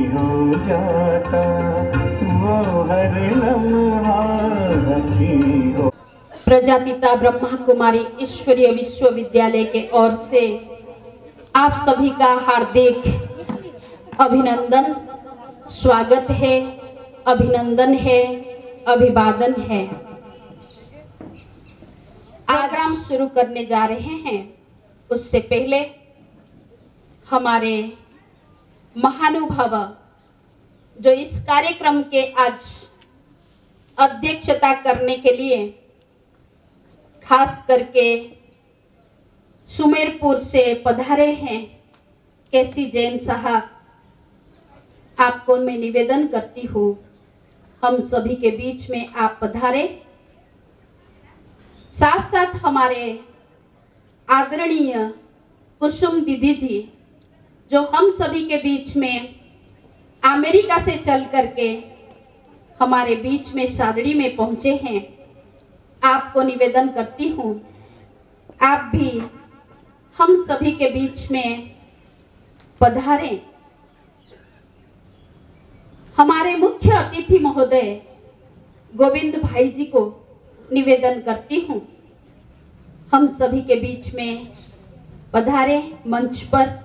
हो जाता वो हर लम्हा हंसी हो। प्रजापिता ब्रह्मा कुमारी ईश्वरीय विश्वविद्यालय के ओर से आप सभी का हार्दिक अभिनंदन, स्वागत है, अभिनंदन है, अभिवादन है। प्रोग्राम शुरू करने जा रहे हैं उससे पहले हमारे महानुभाव जो इस कार्यक्रम के आज अध्यक्षता करने के लिए खास करके सुमेरपुर से पधारे हैं, केसी जैन साहब, आपको मैं निवेदन करती हूँ हम सभी के बीच में आप पधारे। साथ साथ हमारे आदरणीय कुसुम दीदी जी जो हम सभी के बीच में अमेरिका से चल करके हमारे बीच में सादड़ी में पहुंचे हैं, आपको निवेदन करती हूँ आप भी हम सभी के बीच में पधारें। हमारे मुख्य अतिथि महोदय गोविंद भाई जी को निवेदन करती हूँ हम सभी के बीच में पधारे। मंच पर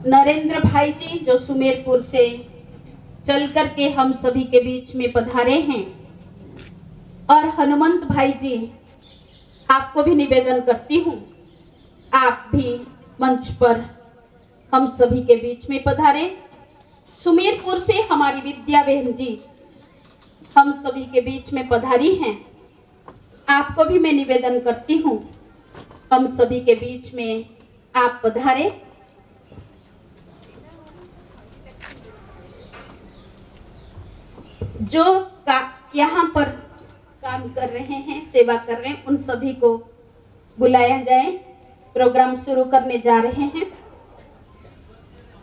नरेंद्र भाई जी जो सुमेरपुर से चल करके हम सभी के बीच में पधारे हैं, और हनुमंत भाई जी आपको भी निवेदन करती हूँ आप भी मंच पर हम सभी के बीच में पधारे। सुमेरपुर से हमारी विद्या बहन जी हम सभी के बीच में पधारी हैं, आपको भी मैं निवेदन करती हूँ हम सभी के बीच में आप पधारे। जो यहाँ पर काम कर रहे हैं, सेवा कर रहे हैं, उन सभी को बुलाया जाए। प्रोग्राम शुरू करने जा रहे हैं।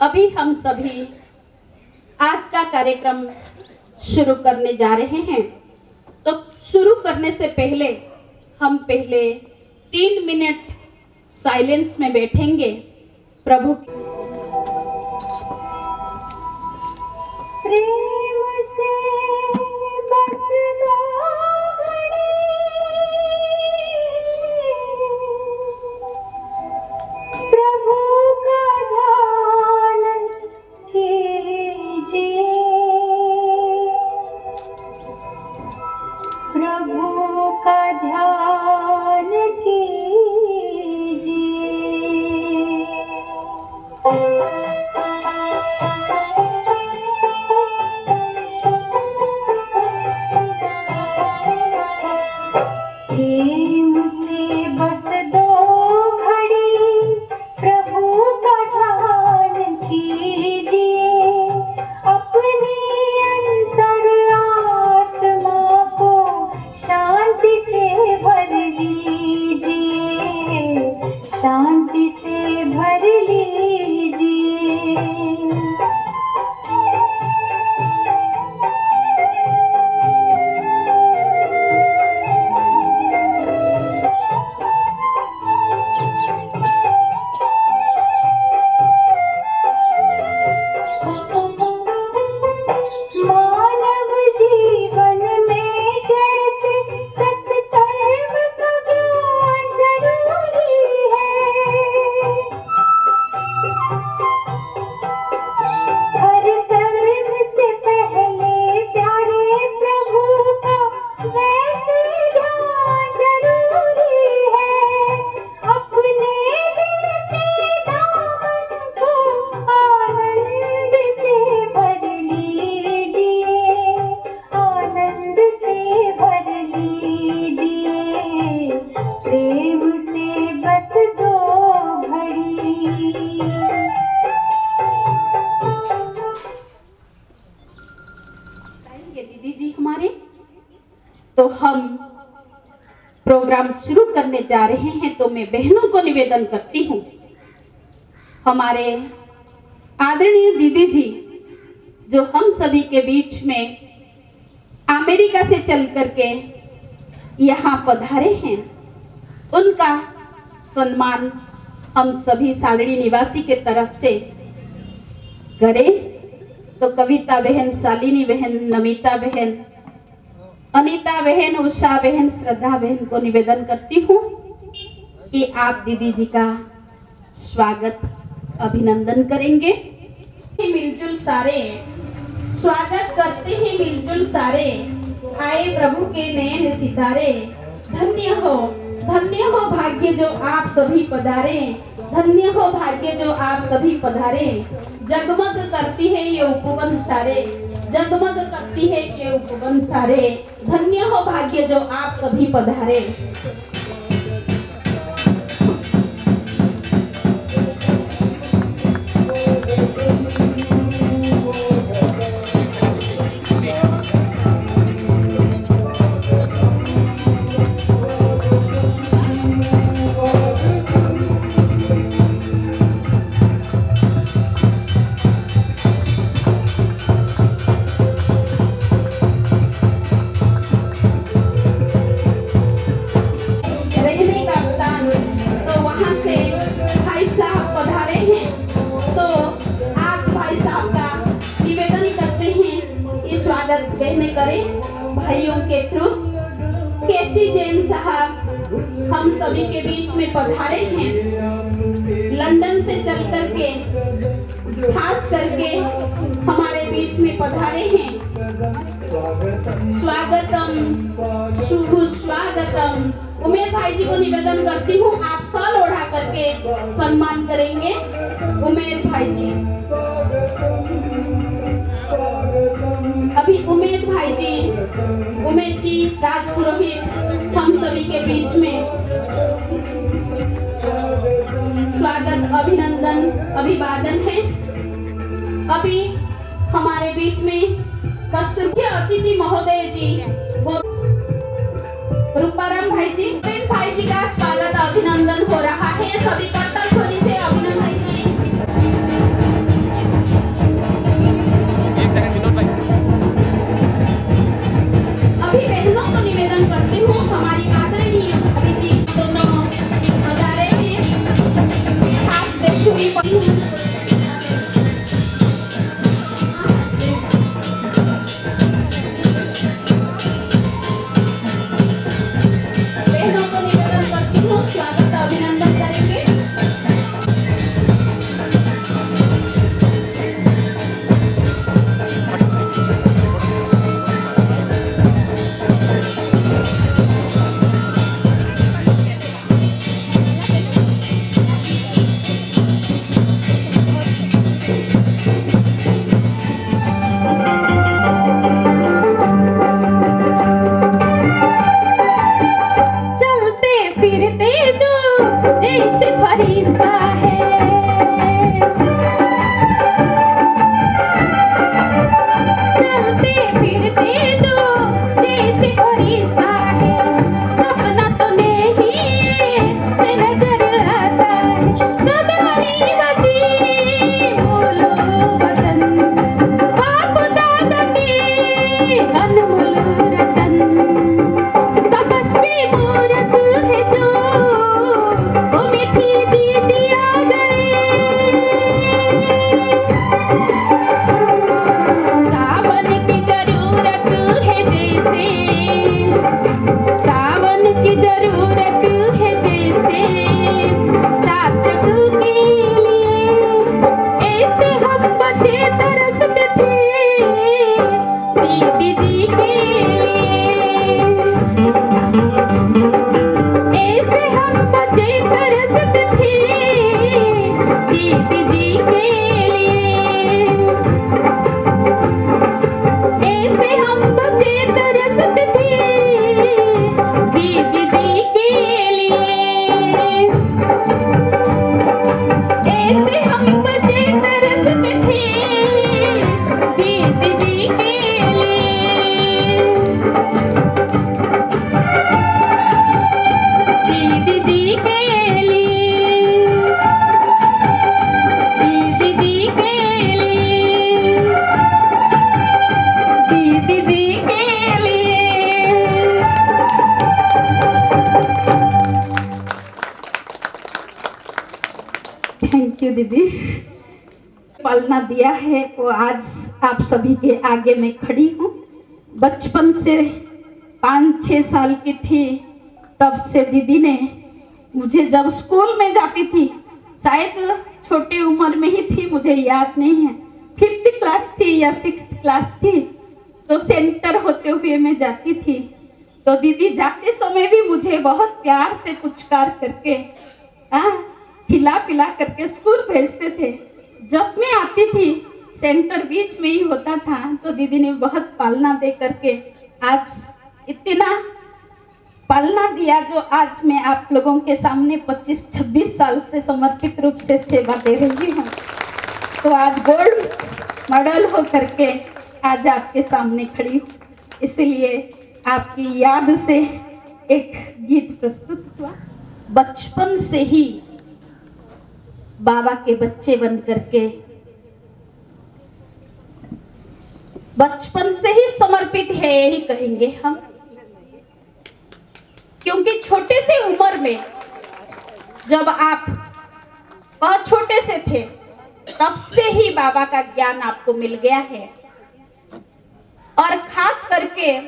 अभी हम सभी आज का कार्यक्रम शुरू करने जा रहे हैं, तो शुरू करने से पहले हम पहले 3 मिनट साइलेंस में बैठेंगे। प्रभु प्रेम से बस दो घड़ी, प्रभु का ध्यान कीजिए, प्रभु का ध्यान कीजिए। प्रेम से बस दो घड़ी प्रभु का ध्यान कीजिए, अपनी अंतर आत्मा को शांति से भर लीजिए, शांति से भर लीजिए। मानव जीवन में जैसे सत्कर्म का ज्ञान जरूरी है, हर कर्म से पहले प्यारे प्रभु का वैसे ध्यान जरूरी है। अपने दिल के दामन को आनंद से भर लीजिए, आनंद से भर लीजिए, प्रेम से बस दो घड़ी। बताएंगे दीदी जी हमारे, तो हम प्रोग्राम शुरू करने जा रहे हैं। तो मैं बहनों को निवेदन करती हूँ हमारे आदरणीय दीदी जी जो हम सभी के बीच में अमेरिका से चल करके यहाँ पधारे हैं, उनका सम्मान हम सभी सादड़ी निवासी के तरफ से करें। तो कविता बहन, शालिनी बहन, नमिता बहन, अनीता बहन, उषा बहन, श्रद्धा बहन को निवेदन करती हूँ कि आप दीदी जी का स्वागत अभिनंदन करेंगे। मिलजुल सारे स्वागत करते हैं, मिलजुल सारे आए प्रभु के नयन सितारे। धन्य हो भाग्य जो आप सभी पधारे, धन्य हो भाग्य जो आप सभी पधारे। जगमग करती है ये उपवन सारे, जगमग करती है ये उपवन सारे। धन्य हो भाग्य जो आप सभी पधारे। कहने करें भाइयों के थ्रू। केसी जैन साहब हम सभी के बीच में पधारे हैं, लंदन से चल करके खास करके हमारे बीच में पधारे हैं। स्वागतम, शुभ स्वागतम। उमेर भाई जी को निवेदन करती हूँ आप साल ओढ़ा करके सम्मान करेंगे। उमेर भाई जी, अभी उमेद भाई जी, उमेद जी राजपुरोहित हम सभी के बीच में स्वागत अभिनंदन अभिवादन है। अभी हमारे बीच में कस्तूरबा अतिथि महोदय जी, रूपाराम भाई जी, भाई जी का स्वागत अभिनंदन हो रहा है। सभी कट्टर ध्वनि से अभिनंदन भाई जी। अभी बहनों को निवेदन करती हूँ, हमारी आदरणीय भाभी जी दोनों पधारे हैं। हाथ से छुरी पड़ी हूँ। बहनों को निवेदन करती हूँ स्वागत अभिनंदन करेंगे। पालना दिया है वो आज आप सभी के आगे मैं खड़ी हूँ। बचपन से 5-6 साल की थी तब से दीदी ने मुझे, जब स्कूल में जाती थी, शायद छोटी उम्र में ही थी, मुझे याद नहीं है, 5th क्लास थी या 6th क्लास थी, तो सेंटर होते हुए मैं जाती थी। तो दीदी जाते समय भी मुझे बहुत प्यार से पुचकार करके खिला पिला करके स्कूल भेजते थे। जब मैं आती थी, सेंटर बीच में ही होता था, तो दीदी ने बहुत पालना दे करके आज इतना पालना दिया जो आज मैं आप लोगों के सामने 25-26 साल से समर्पित रूप से सेवा दे रही हूँ। तो आज गोल्ड मेडल हो करके आज आपके सामने खड़ी हूँ। इसलिए आपकी याद से एक गीत प्रस्तुत हुआ। बचपन से ही बाबा के बच्चे बन करके, बचपन से ही समर्पित है यही कहेंगे हम, क्योंकि छोटे से उम्र में जब आप बहुत छोटे से थे तब से ही बाबा का ज्ञान आपको मिल गया है। और खास करके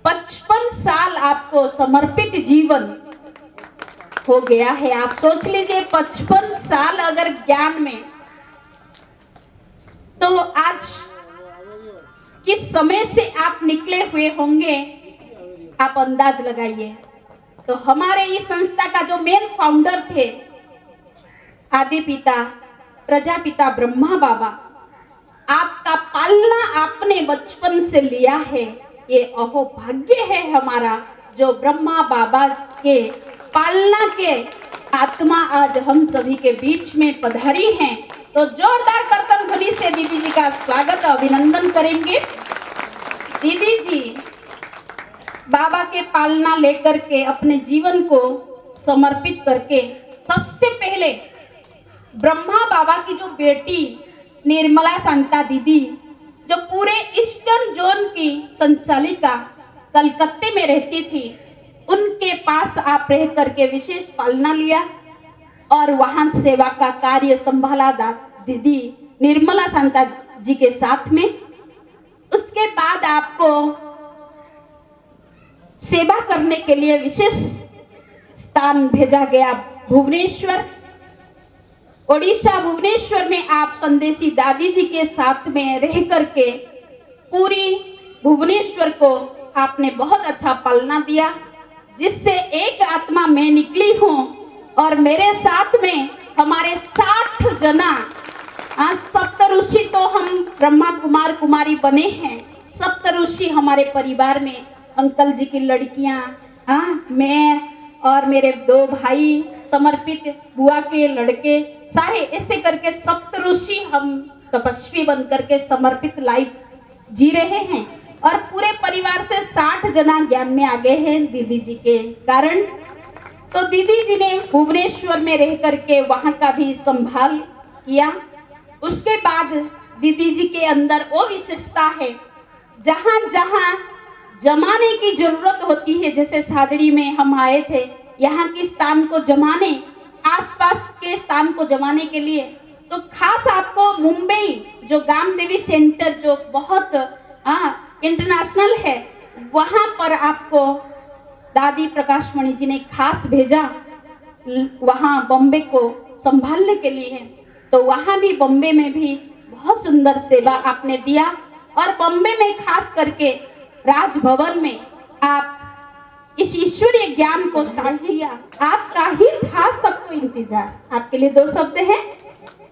55 साल आपको समर्पित जीवन हो गया है। आप सोच लीजिए 55 साल अगर ज्ञान में, तो आज किस समय से आप निकले हुए होंगे आप अंदाज लगाइए। तो हमारे इस संस्था का जो मेन फाउंडर थे आदि पिता प्रजापिता ब्रह्मा बाबा, आपका पालना आपने बचपन से लिया है। ये अहो भाग्य है हमारा जो ब्रह्मा बाबा के पालना के आत्मा आज हम सभी के बीच में पधारी हैं। तो जोरदार करतल ध्वनि से दीदी जी का स्वागत अभिनंदन करेंगे। दीदी जी बाबा के पालना लेकर के अपने जीवन को समर्पित करके, सबसे पहले ब्रह्मा बाबा की जो बेटी निर्मला शांता दीदी, जो पूरे ईस्टर्न जोन की संचालिका कलकत्ते में रहती थी, उनके पास आप रह करके विशेष पालना लिया और वहां सेवा का कार्य संभाला दीदी निर्मला शांता जी के साथ में। उसके बाद आपको सेवा करने के लिए विशेष स्थान भेजा गया भुवनेश्वर, ओडिशा भुवनेश्वर में आप संदेशी दादी जी के साथ में रह करके पूरी भुवनेश्वर को आपने बहुत अच्छा पालना दिया, जिससे एक आत्मा मैं निकली हूँ और मेरे साथ में हमारे 60 जना सप्तऋषि, तो हम ब्रह्मा कुमार कुमारी बने हैं। सप्तऋषि हमारे परिवार में अंकल जी की लड़कियाँ, मैं और मेरे 2 भाई, समर्पित बुआ के लड़के, सारे ऐसे करके सप्तऋषि हम तपस्वी बन करके समर्पित लाइफ जी रहे हैं। और पूरे परिवार से 60 जना ज्ञान में आगे हैं दीदी जी के कारण। तो दीदी जी ने भुवनेश्वर में रह करके वहाँ का भी संभाल किया। उसके बाद दीदी जी के अंदर वो विशेषता है, जहाँ जहाँ जमाने की जरूरत होती है, जैसे सादड़ी में हम आए थे, यहाँ की स्थान को जमाने, आसपास के स्थान को जमाने के लिए, तो खास आपको मुंबई जो गामदेवी सेंटर जो बहुत इंटरनेशनल है, वहाँ पर आपको दादी प्रकाशमणि जी ने खास भेजा वहाँ बॉम्बे को संभालने के लिए। तो वहाँ भी बॉम्बे में भी बहुत सुंदर सेवा आपने दिया। और बॉम्बे में खास करके राजभवन में आप इस ईश्वरीय ज्ञान को स्टार्ट किया। आपका ही था सबको इंतजार, आपके लिए 2 शब्द हैं,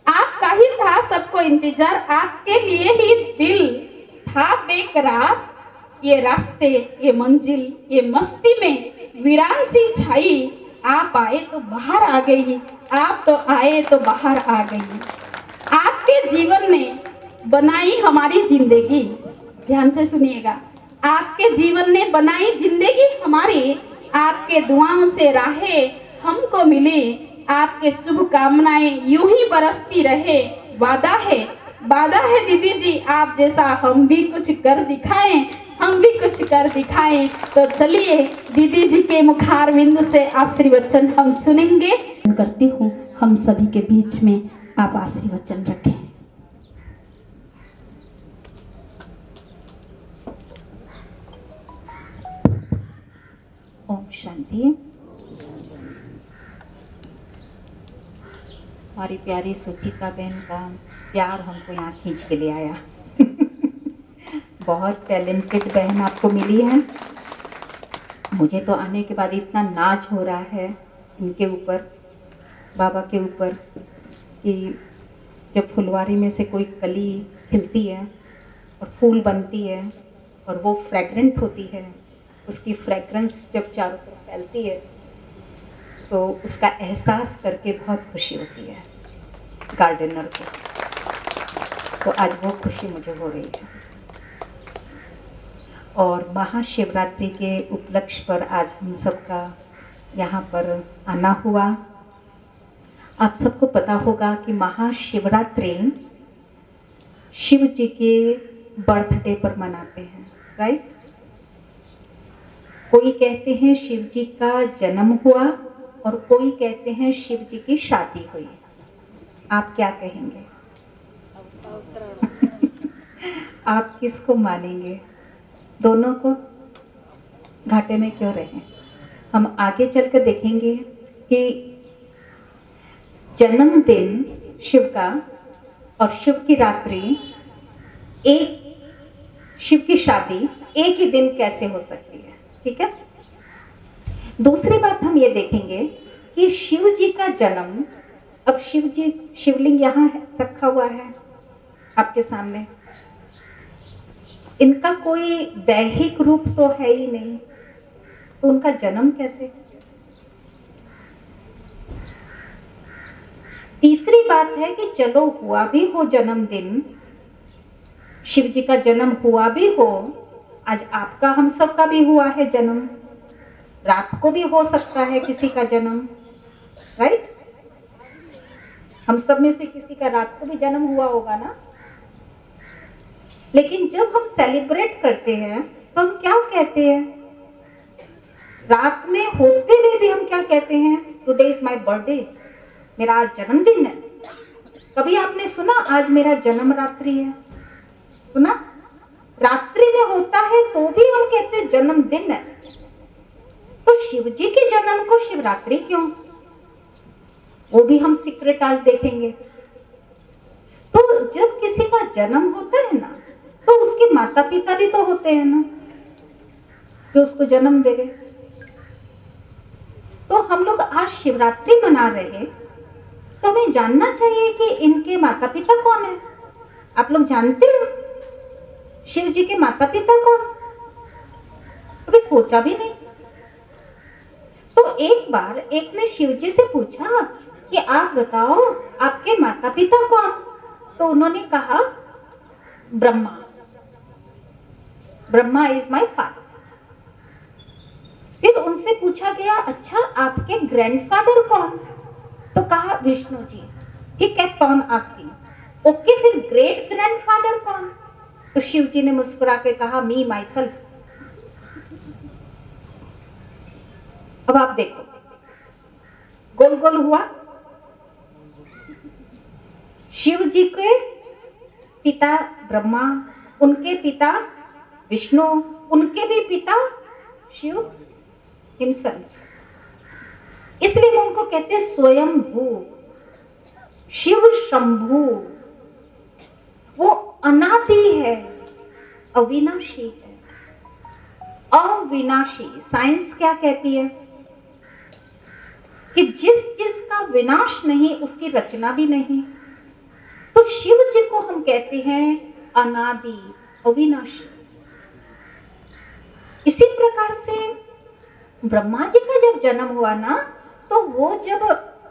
आपका ही था सबको इंतजार, आपके लिए ही दिल था बेकरार, ये रास्ते, ये मंजिल, ये मस्ती में वीरान सी छाई, आप आए तो बाहर आ गई, आप तो आए तो बाहर आ गई। आपके जीवन ने बनाई हमारी जिंदगी, ध्यान से सुनिएगा, आपके जीवन ने बनाई जिंदगी हमारी, आपके दुआओं से राहें हमको मिली, आपके शुभकामनाएं यूं ही बरसती रहे। वादा है दीदी जी, आप जैसा हम भी कुछ कर दिखाएं, हम भी कुछ कर दिखाएं। तो चलिए दीदी जी के मुखारविंद से आशीर्वचन हम सुनेंगे। करती हूँ हम सभी के बीच में आप आशीर्वचन रखें। शांति। हमारी प्यारी सुचिता बहन का प्यार हमको यहाँ खींच के ले आया। बहुत टैलेंटेड बहन आपको मिली है। मुझे तो आने के बाद इतना नाच हो रहा है इनके ऊपर, बाबा के ऊपर, कि जब फुलवारी में से कोई कली खिलती है और फूल बनती है और वो फ्रैग्रेंट होती है, उसकी फ्रैग्रेंस जब चारों तरफ फैलती है तो उसका एहसास करके बहुत खुशी होती है गार्डनर को। तो आज वो खुशी मुझे हो रही है। और महाशिवरात्रि के उपलक्ष्य पर आज हम सबका यहाँ पर आना हुआ। आप सबको पता होगा कि महाशिवरात्रि शिव जी के बर्थडे पर मनाते हैं, राइट। कोई कहते हैं शिव जी का जन्म हुआ और कोई कहते हैं शिव जी की शादी हुई। आप क्या कहेंगे? आप किसको मानेंगे? दोनों को? घाटे में क्यों रहे? हम आगे चलकर देखेंगे कि जन्मदिन शिव का और शिव की रात्रि, एक शिव की शादी एक ही दिन कैसे हो सकती है, ठीक है। दूसरी बात हम ये देखेंगे कि शिव जी का जन्म, अब शिव जी, शिवलिंग यहाँ रखा हुआ है आपके सामने, इनका कोई दैहिक रूप तो है ही नहीं, तो उनका जन्म कैसे? तीसरी बात है कि चलो हुआ भी हो जन्मदिन, शिव जी का जन्म हुआ भी हो, आज आपका हम सब का भी हुआ है जन्म, रात को भी हो सकता है किसी का जन्म, राइट। हम सब में से किसी का रात को भी जन्म हुआ होगा ना। लेकिन जब हम सेलिब्रेट करते हैं तो हम क्या कहते हैं? रात में होते हुए भी हम क्या कहते हैं? टुडे इज माय बर्थडे, मेरा आज जन्मदिन है। कभी आपने सुना आज मेरा जन्म रात्रि है? सुना? रात्रि में होता है तो भी हम कहते हैं जन्मदिन है। तो शिव जी के जन्म को शिवरात्रि क्यों? वो भी हम सीक्रेट आज देखेंगे। तो जब किसी का जन्म होता है ना, तो उसके माता पिता भी तो होते हैं ना, जो उसको जन्म दे रहे। तो हम लोग आज शिवरात्रि मना रहे हैं, तो हमें जानना चाहिए कि इनके माता पिता कौन है। आप लोग जानते हो शिव जी के माता पिता कौन? कभी सोचा भी नहीं। तो एक बार एक ने शिव जी से पूछा कि आप बताओ आपके माता पिता कौन? तो उन्होंने कहा Brahma, Brahma is my father. फिर उनसे पूछा गया, अच्छा आपके ग्रैंडफादर कौन? तो कहा Vishnu ji. He kept on asking, okay फिर ग्रेट ग्रैंडफादर कौन? तो शिव जी ने मुस्कुरा के कहा मी माई सेल्फ। अब आप देखो, गोल गोल हुआ। शिव जी के पिता ब्रह्मा, उनके पिता विष्णु, उनके भी पिता शिव हिमसेल्फ। इसलिए हम उनको कहते हैं स्वयंभू, शिव शंभू। वो अनादि है, अविनाशी है, अविनाशी। साइंस क्या कहती है कि जिस का विनाश नहीं उसकी रचना भी नहीं। तो शिव जी को हम कहते हैं अनादि, अविनाशी। इसी प्रकार से ब्रह्मा जी का जब जन्म हुआ ना, तो वो जब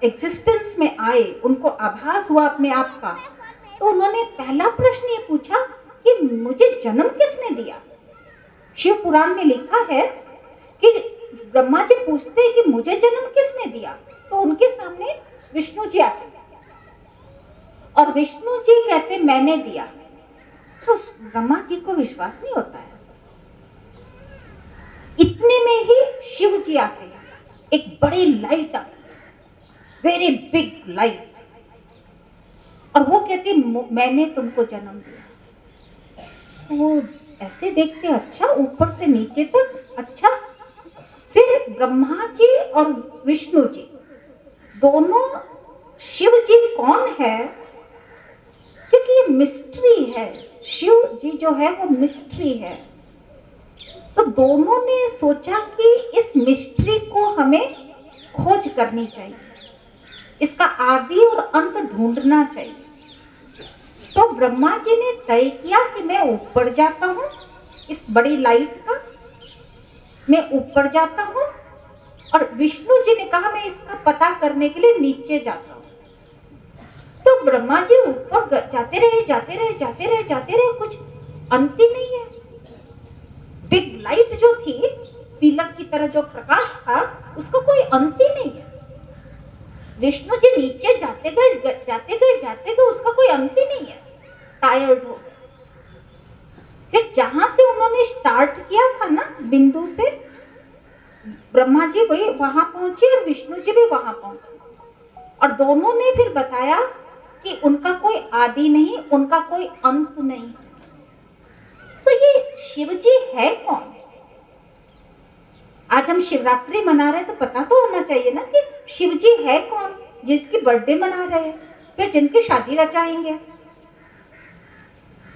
एग्जिस्टेंस में आए, उनको आभास हुआ अपने आप का, तो उन्होंने पहला प्रश्न ये पूछा कि मुझे जन्म किसने दिया। शिव पुराण में लिखा है कि ब्रह्मा जी पूछते हैं कि मुझे जन्म किसने दिया, तो उनके सामने विष्णु जी आते हैं और विष्णु जी कहते मैंने दिया। तो ब्रह्मा जी को विश्वास नहीं होता है। इतने में ही शिव जी आते हैं, एक बड़ी लाइट आती है, वेरी बिग लाइट, और वो कहते मैंने तुमको जन्म दिया। वो ऐसे देखते, अच्छा ऊपर से नीचे तक, अच्छा। फिर ब्रह्मा जी और विष्णु जी दोनों, शिव जी कौन है, क्योंकि ये मिस्ट्री है। शिव जी जो है वो मिस्ट्री है। तो दोनों ने सोचा कि इस मिस्ट्री को हमें खोज करनी चाहिए, इसका आदि और अंत ढूंढना चाहिए। तो ब्रह्मा जी ने तय किया कि मैं ऊपर जाता हूँ, इस बड़ी लाइट का मैं ऊपर जाता हूँ, और विष्णु जी ने कहा मैं इसका पता करने के लिए नीचे जाता हूँ। तो ब्रह्मा जी ऊपर जाते रहे, कुछ अंत ही नहीं है। बिग लाइट जो थी, पिलर की तरह जो प्रकाश था, उसका कोई अंत ही नहीं है। विष्णु जी नीचे जाते गए, उसका कोई अंत ही नहीं है। टायर्ड हो गए। फिर जहां से उन्होंने स्टार्ट किया था ना, बिंदु से, ब्रह्मा जी वही वहां पहुंचे और विष्णु जी भी वहां पहुंचे, और दोनों ने फिर बताया कि उनका कोई आदि नहीं, उनका कोई अंत नहीं। तो ये शिव जी है कौन? आज हम शिवरात्रि मना रहे हैं तो पता तो होना चाहिए ना कि शिव जी है कौन, जिसकी बर्थडे मना रहे हैं, फिर जिनकी शादी रचाएंगे।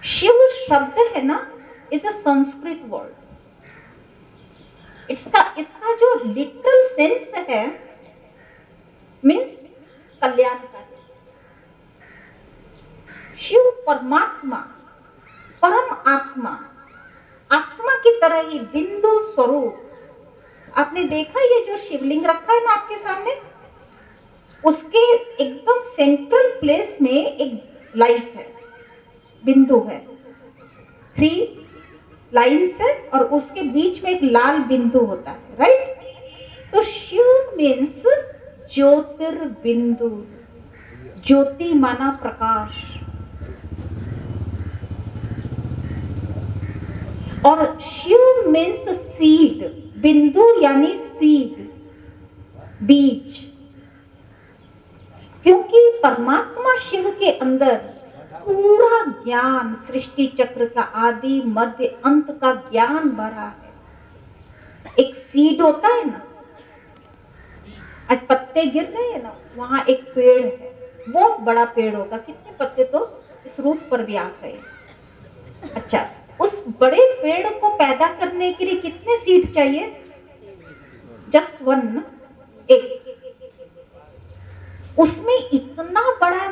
शिव शब्द है ना, इज अ संस्कृत वर्ड। इसका जो लिटरल सेंस है, मीन्स कल्याणकारी। शिव परमात्मा, परम आत्मा, आत्मा की तरह ही बिंदु स्वरूप। आपने देखा ये जो शिवलिंग रखा है ना आपके सामने, उसके एकदम सेंट्रल प्लेस में एक लाइट है, बिंदु है, 3 लाइन्स है, और उसके बीच में एक लाल बिंदु होता है, राइट। तो शिव मीन्स ज्योतिर्बिंदु, ज्योति माना प्रकाश, और शिव मीन्स सीड, बिंदु यानी सीड, बीज। क्योंकि परमात्मा शिव के अंदर पूरा ज्ञान, सृष्टि चक्र का आदि मध्य अंत का ज्ञान भरा है। एक सीड होता है ना, आज पत्ते गिर रहे हैं ना, वहां एक पेड़ है, बहुत बड़ा पेड़ होगा, कितने पत्ते तो इस रूप पर भी आ गए। अच्छा, उस बड़े पेड़ को पैदा करने के लिए कितने सीड चाहिए? जस्ट 1, एक। उसमें इतना बड़ा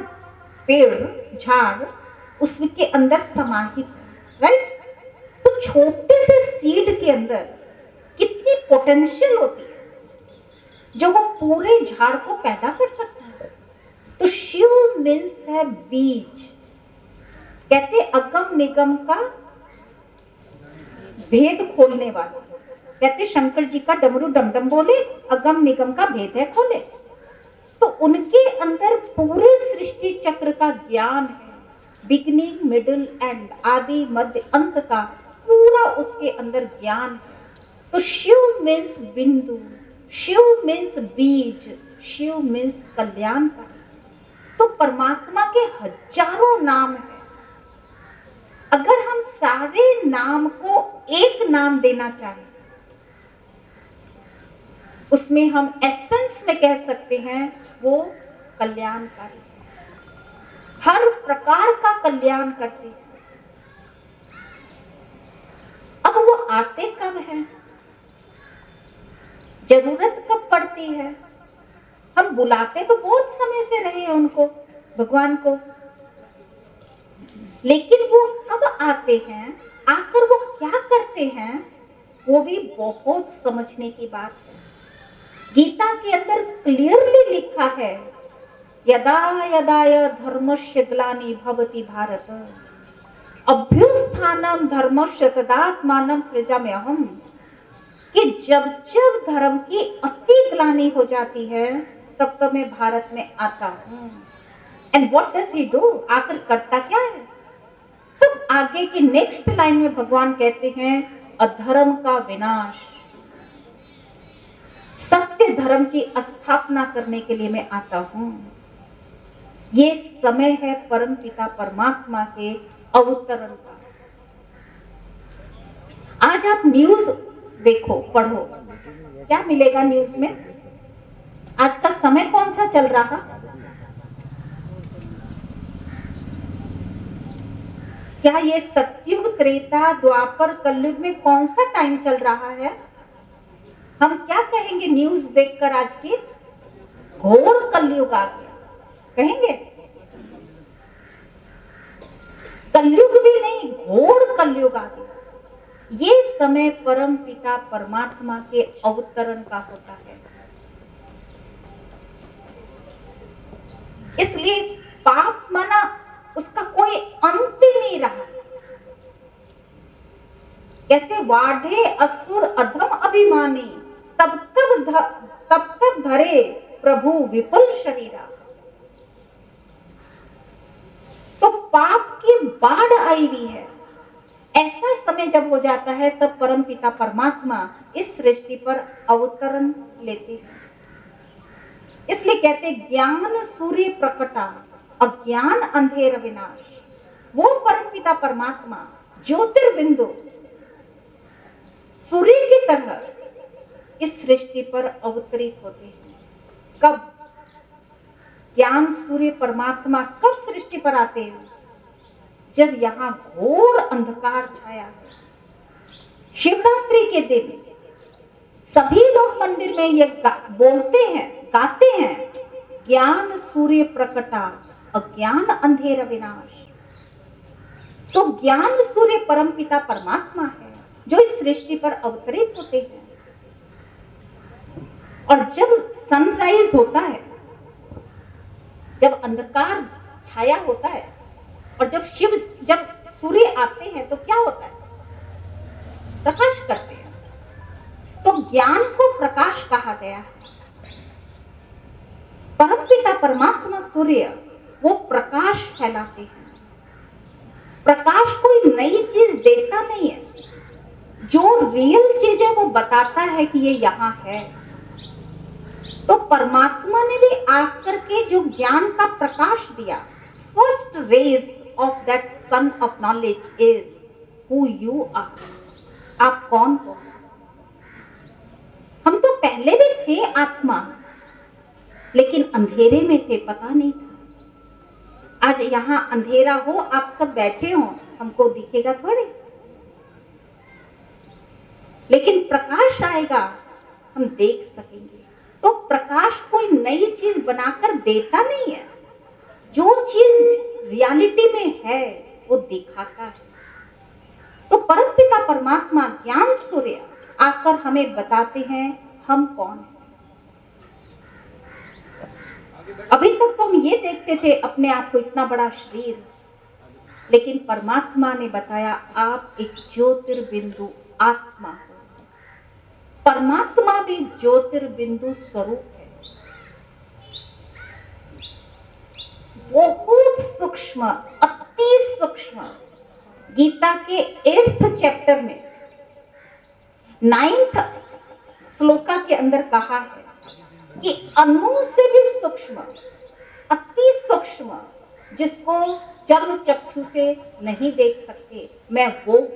पेड़, झाड़ उसके अंदर समाहित है, राइट। तो छोटे से सीड के अंदर कितनी पोटेंशियल होती है जो वो पूरे झाड़ को पैदा कर सकता है। तो शिव मीन्स है बीज। कहते अगम निगम का भेद खोलने वाला। कहते शंकर जी का डमरू डमडम बोले, अगम निगम का भेद है खोले। तो उनके अंदर पूरे सृष्टि चक्र का ज्ञान है, बिगिनिंग मिडिल एंड, आदि मध्य अंत का पूरा उसके अंदर ज्ञान है। तो शिव मीन्स बिंदु, शिव मीन्स बीज, शिव मीन्स कल्याणकारी। तो परमात्मा के हजारों नाम है। अगर हम सारे नाम को एक नाम देना चाहें, उसमें हम एसेंस में कह सकते हैं वो कल्याणकारी, हर प्रकार का कल्याण करते हैं। अब वो आते कब हैं, जरूरत कब पड़ती है? हम बुलाते तो बहुत समय से रहे हैं उनको, भगवान को, लेकिन वो कब आते हैं, आकर वो क्या करते हैं, वो भी बहुत समझने की बात है। गीता के अंदर क्लियरली लिखा है, यदा यदा धर्मस्य ग्लानि भवति भारत अभ्युत्थानं धर्मस्य तदात्मानं सृजाम्यहम्, कि जब जब धर्म की अति ग्लानि हो जाती है तब तब मैं भारत में आता हूँ। And what does he do, आकर करता क्या है? तो आगे की नेक्स्ट लाइन में भगवान कहते हैं अधर्म का विनाश, सत्य धर्म की स्थापना करने के लिए मैं आता हूं। ये समय है परम पिता परमात्मा के अवतरण का। आज आप न्यूज देखो, पढ़ो, क्या मिलेगा न्यूज में? आज का समय कौन सा चल रहा? क्या ये सतयुग, त्रेता, द्वापर, कलयुग में कौन सा टाइम चल रहा है? हम क्या कहेंगे न्यूज देखकर आज की? घोर कलयुग आ गया कहेंगे? कलयुग भी नहीं, घोर कलयुग आ गया। ये समय परम पिता परमात्मा के अवतरण का होता है। इसलिए पाप माना उसका कोई अंत ही नहीं रहा। कहते वाढ़े असुर अधम अभिमानी, तब तब धरे प्रभु विपुल शरीरा। तो पाप की बाढ़ आई हुई है। ऐसा समय जब हो जाता है तब परमपिता परमात्मा इस सृष्टि पर अवतरण लेते हैं। इसलिए कहते ज्ञान सूर्य प्रकटा, अज्ञान अंधेर विनाश। वो परमपिता परमात्मा ज्योतिर्बिंदु सूर्य की तरह इस सृष्टि पर अवतरित होते हैं। कब? ज्ञान सूर्य परमात्मा कब सृष्टि पर आते हैं? जब यहाँ घोर अंधकार छाया है। शिवरात्रि के दिन सभी लोग मंदिर में ये बोलते हैं, गाते हैं, ज्ञान सूर्य प्रकटा, अज्ञान अंधेर विनाश। सो ज्ञान सूर्य परमपिता परमात्मा है जो इस सृष्टि पर अवतरित होते हैं। और जब सनराइज होता है, जब अंधकार छाया होता है और जब सूर्य आते हैं तो क्या होता है? प्रकाश करते हैं। तो ज्ञान को प्रकाश कहा गया है। परमपिता परमात्मा सूर्य वो प्रकाश फैलाते हैं। प्रकाश कोई नई चीज देता नहीं है, जो रियल चीज है वो बताता है कि ये यहाँ है। तो परमात्मा ने भी आकर के जो ज्ञान का प्रकाश दिया, first rays of that sun of knowledge is who you are. आप कौन हो? हम तो पहले भी थे आत्मा, लेकिन अंधेरे में थे, पता नहीं था। आज यहाँ अंधेरा हो, आप सब बैठे हो, हमको दिखेगा थोड़े, लेकिन प्रकाश आएगा, हम देख सकेंगे। तो प्रकाश कोई नई चीज बनाकर देता नहीं है, जो चीज रियलिटी में है वो दिखाता है। तो परमपिता परमात्मा ज्ञान सूर्य आकर हमें बताते हैं हम कौन हैं। अभी तक तो हम ये देखते थे अपने आप को इतना बड़ा शरीर, लेकिन परमात्मा ने बताया आप एक ज्योतिर्बिंदु आत्मा हो। परमात्मा भी ज्योतिर्बिंदु स्वरूप है। बहुत सूक्ष्म, अति सूक्ष्म। गीता के 8th चैप्टर में 9th श्लोका के अंदर कहा है कि अणु से भी सूक्ष्म, अति सूक्ष्म, जिसको चर्म चक्षु से नहीं देख सकते, मैं वो।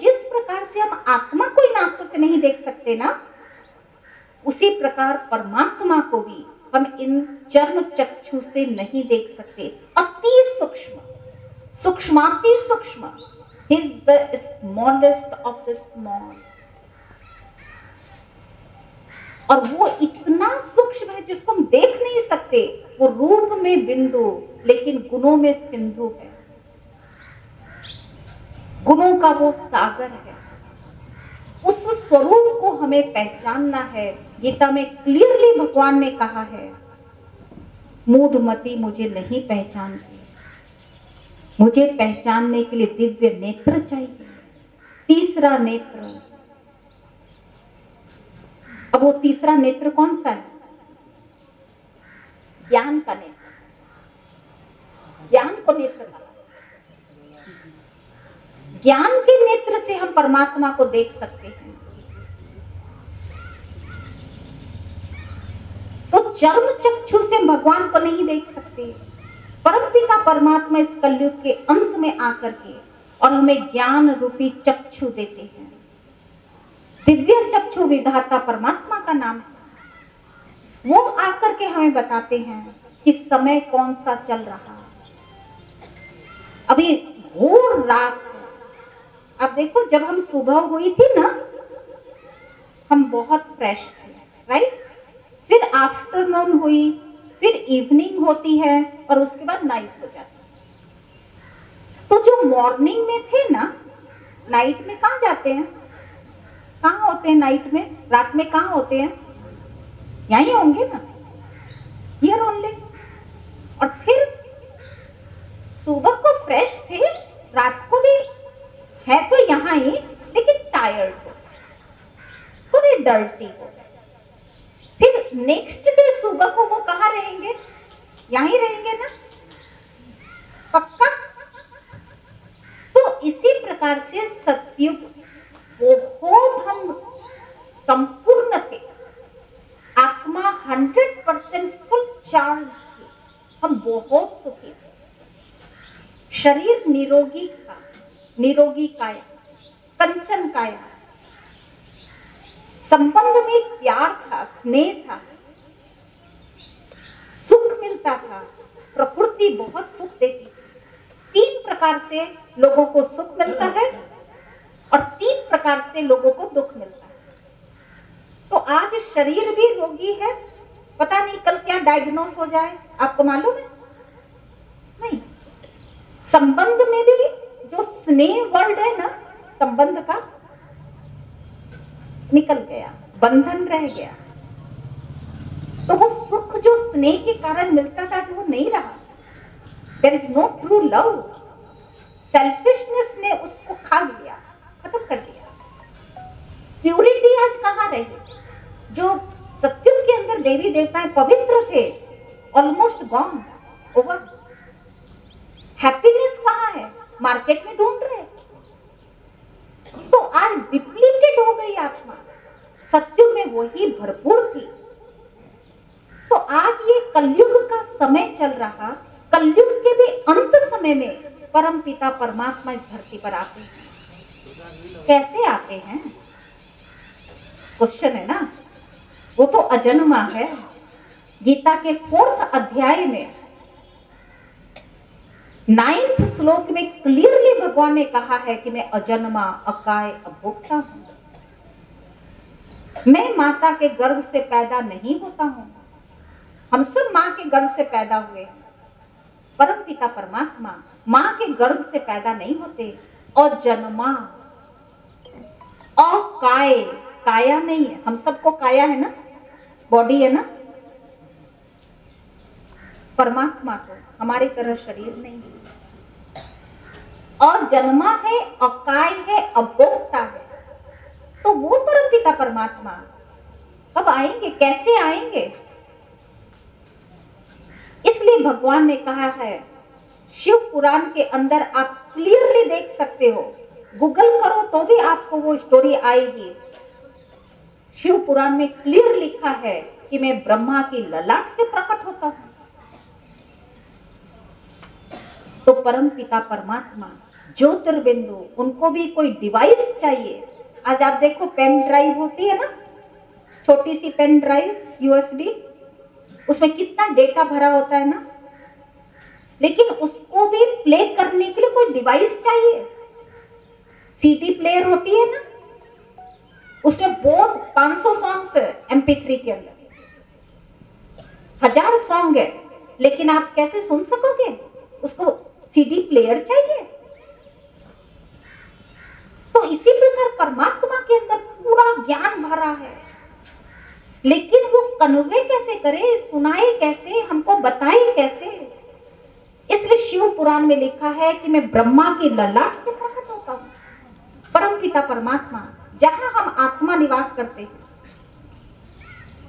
जिस प्रकार से हम आत्मा को इन आंखों से नहीं देख सकते ना, उसी प्रकार परमात्मा को भी हम इन चर्म चक्षु से नहीं देख सकते। अति सूक्ष्म, सूक्ष्माति सूक्ष्म, he is the smallest of the small. और वो इतना सूक्ष्म है जिसको हम देख नहीं सकते। वो रूप में बिंदु, लेकिन गुणों में सिंधु है। गुणों का वो सागर है। उस स्वरूप को हमें पहचानना है। गीता में क्लियरली भगवान ने कहा है, मूढ़मति मुझे नहीं पहचानती, मुझे पहचानने के लिए दिव्य नेत्र चाहिए। तीसरा नेत्र। अब वो तीसरा नेत्र कौन सा है? ज्ञान का नेत्र। ज्ञान को नेत्र कहा। ज्ञान के नेत्र से हम परमात्मा को देख सकते हैं। तो चर्म चक्षु से भगवान को नहीं देख सकते। परमपिता परमात्मा इस कलयुग के अंत में आकर के और हमें ज्ञान रूपी चक्षु देते हैं। दिव्य चक्षु विधाता परमात्मा का नाम है। वो आकर के हमें बताते हैं कि समय कौन सा चल रहा है। अभी घोर रात है। अब देखो, जब हम सुबह हुई थी ना, हम बहुत फ्रेश थे, राइट? फिर आफ्टरनून हुई, फिर इवनिंग होती है और उसके बाद नाइट हो जाती है। तो जो मॉर्निंग में थे ना, नाइट में कहाँ जाते हैं? कहाँ होते हैं नाइट में? रात में कहाँ होते हैं? यहीं होंगे ना, हियर ओनली। और फिर सुबह को फ्रेश थे, रात को भी है तो यहाँ ही, लेकिन टायर्ड हो, थोड़े डर्टी हो। फिर नेक्स्ट डे सुबह को वो कहाँ रहेंगे? यहीं रहेंगे ना, पक्का? तो इसी प्रकार से सतयुग बहुत हम संपूर्ण थे, आत्मा 100% फुल चार्ज थी, हम बहुत सुखी थे। शरीर निरोगी था, निरोगी काया, कंचन काया। संबंध में प्यार था, स्नेह था, सुख मिलता था, प्रकृति बहुत सुख देती थी। 3 प्रकार से लोगों को सुख मिलता है और 3 प्रकार से लोगों को दुख मिलता है। तो आज शरीर भी रोगी है, पता नहीं कल क्या डायग्नोस हो जाए, आपको मालूम है? नहीं। संबंध में भी जो स्नेह वर्ड है ना, संबंध का, निकल गया, बंधन रह गया। तो वो सुख जो स्नेह के कारण मिलता था, जो वो नहीं रहा। There is no true love. Selfishness ने उसको खा लिया, खत्म कर दिया। प्यूरिटी आज कहाँ रही? जो सत्युग के अंदर देवी देवताएं पवित्र थे, ऑलमोस्ट गॉन, ओवर। हैप्पीनेस कहाँ है? मार्केट में ढूंढ रहे। तो आज डिप्लीटेड हो गई आत्मा, सत्युग में वही भरपूर थी। तो आज ये कलयुग का समय चल रहा, कलयुग के भी अंत समय में परम पिता परमात्मा इस धरती पर आते हैं। कैसे आते हैं? क्वेश्चन है ना। वो तो अजन्मा है। गीता के 4th अध्याय में 9th श्लोक में क्लियरली भगवान ने कहा है कि मैं अजन्मा, अकाय, अभोक्ता हूं। मैं माता के गर्भ से पैदा नहीं होता हूं। हम सब मां के गर्भ से पैदा हुए हैं। परम पिता परमात्मा मां के गर्भ से पैदा नहीं होते। अजन्मा, अकाय, काया नहीं है। हम सबको काया है ना, बॉडी है ना। परमात्मा को हमारी तरह शरीर नहीं है। अजन्मा है, अकाय है, अभोक्ता है। तो वो परम पिता परमात्मा कब आएंगे, कैसे आएंगे? इसलिए भगवान ने कहा है, शिव पुराण के अंदर आप क्लियरली देख सकते हो, गूगल करो तो भी आपको वो स्टोरी आएगी। शिव पुराण में क्लियर लिखा है कि मैं ब्रह्मा की ललाट से प्रकट होता हूं। तो परम पिता परमात्मा ज्योतिर्बिंदु, उनको भी कोई डिवाइस चाहिए। आज आप देखो, पेन ड्राइव होती है ना, छोटी सी पेन ड्राइव यूएसबी, उसमें कितना डेटा भरा होता है ना, लेकिन उसको भी प्ले करने के लिए कोई डिवाइस चाहिए। सीडी प्लेयर होती है ना, उसमें बहुत 500 सॉन्ग्स है MP3 के अंदर, 1000 सॉन्ग है, लेकिन आप कैसे सुन सकोगे? उसको सीडी प्लेयर चाहिए। तो इसी प्रकार परमात्मा के अंदर पूरा ज्ञान भरा है, लेकिन वो कन्वे कैसे करे, सुनाए कैसे, हमको बताए कैसे? इसलिए शिव पुराण में लिखा है कि मैं ब्रह्मा की ललाट से प्रकट होता हूं। परम पिता परमात्मा, जहां हम आत्मा निवास करते हैं,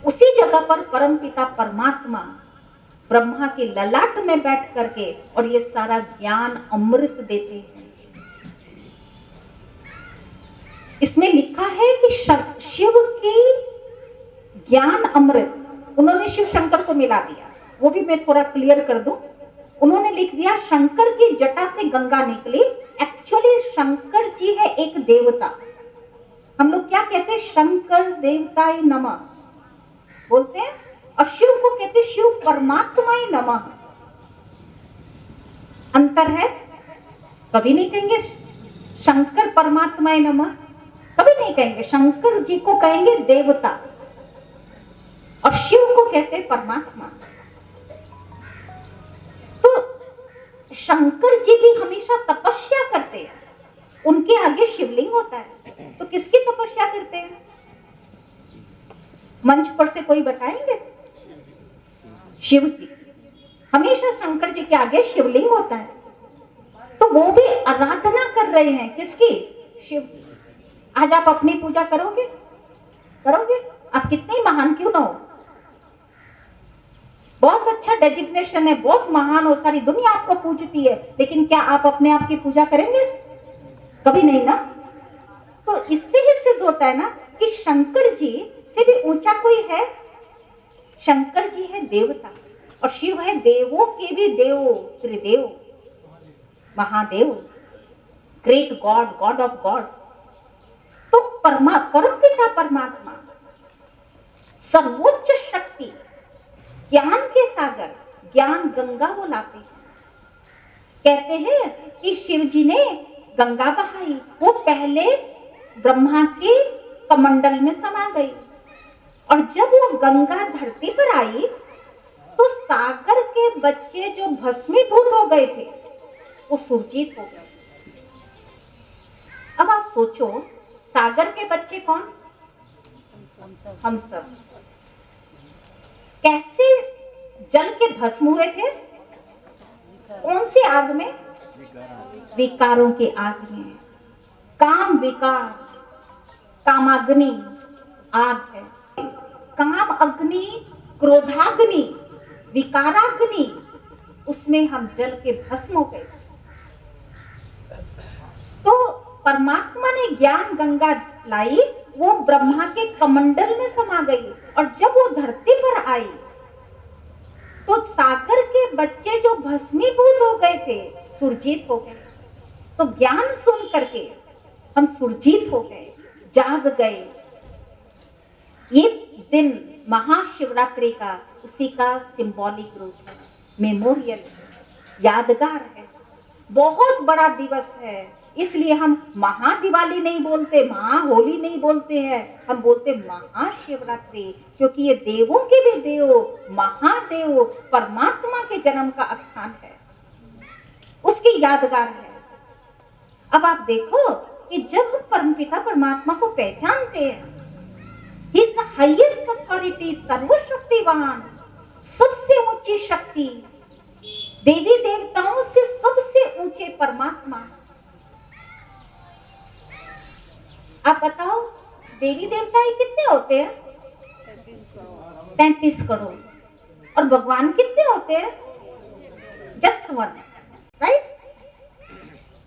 उसी जगह पर परम पिता परमात्मा ब्रह्मा की ललाट में बैठ करके और ये सारा ज्ञान अमृत देते हैं। इसमें लिखा है कि शिव की ज्ञान अमृत, उन्होंने शिव शंकर को मिला दिया। वो भी मैं थोड़ा क्लियर कर दूं। उन्होंने लिख दिया, शंकर की जटा से गंगा निकली। एक्चुअली शंकर जी है एक देवता, हम लोग क्या कहते हैं? शंकर देवताय नमः बोलते हैं, और शिव को कहते हैं शिव परमात्माय नमः। अंतर है। कभी नहीं कहेंगे शंकर परमात्माय नमः, कभी नहीं कहेंगे। शंकर जी को कहेंगे देवता और शिव को कहते हैं परमात्मा। तो शंकर जी भी हमेशा तपस्या करते हैं, उनके आगे शिवलिंग होता है। तो किसकी तपस्या करते हैं? मंच पर से कोई बताएंगे? शिव जी। हमेशा शंकर जी के आगे शिवलिंग होता है, तो वो भी आराधना कर रहे हैं किसकी? शिव जी। आज आप अपनी पूजा करोगे? करोगे? आप कितने ही महान क्यों ना हो, बहुत अच्छा डेजिग्नेशन है, बहुत महान हो, सारी दुनिया आपको पूजती है, लेकिन क्या आप अपने आप की पूजा करेंगे? कभी नहीं ना। तो इससे ही सिद्ध होता है ना कि शंकर जी से भी ऊंचा कोई है? शंकर जी है देवता और शिव है देवों के भी देव, Tridev, Mahadev, great god, god of gods. तो परमपिता परमात्मा, सर्वोच्च शक्ति, ज्ञान के सागर, ज्ञान गंगा वो लाते हैं। कहते हैं कि शिव जी ने गंगा बहाई, वो पहले ब्रह्मा के कमंडल में समा गई, और जब वो गंगा धरती पर आई तो सागर के बच्चे जो भस्मीभूत हो गए थे वो सुरजीत हो गए। अब आप सोचो, सागर के बच्चे कौन? हम सब। कैसे जल के भस्म हुए थे? कौन सी आग में? विकारों की आग में। काम विकार, कामाग्नि आग है। काम अग्नि, क्रोधाग्नि, विकाराग्नि, उसमें हम जल के भस्म हो गए। तो परमात्मा ने ज्ञान गंगा लाई, वो ब्रह्मा के कमंडल में समा गई, और जब वो धरती पर आई तो सागर के बच्चे जो भस्मीभूत हो गए थे सुरजीत हो गए। तो ज्ञान सुन करके हम सुरजीत हो गए, जाग गए। ये दिन महाशिवरात्रि का उसी का सिंबॉलिक रूप है, मेमोरियल है, यादगार है, बहुत बड़ा दिवस है। इसलिए हम महादिवाली नहीं बोलते, महाहोली नहीं बोलते हैं, हम बोलते महाशिवरात्रि, क्योंकि ये देवों के भी देव, महादेव परमात्मा के जन्म का स्थान है, उसकी यादगार है। अब आप देखो कि जब हम परमपिता परमात्मा को पहचानते हैं, He is the highest authority, सर्वशक्तिवान, सबसे ऊंची शक्ति, देवी देवताओं से सबसे ऊंचे परमात्मा। आप बताओ देवी देवता कितने होते हैं? 33 करोड़। और भगवान कितने होते हैं? Just one, right?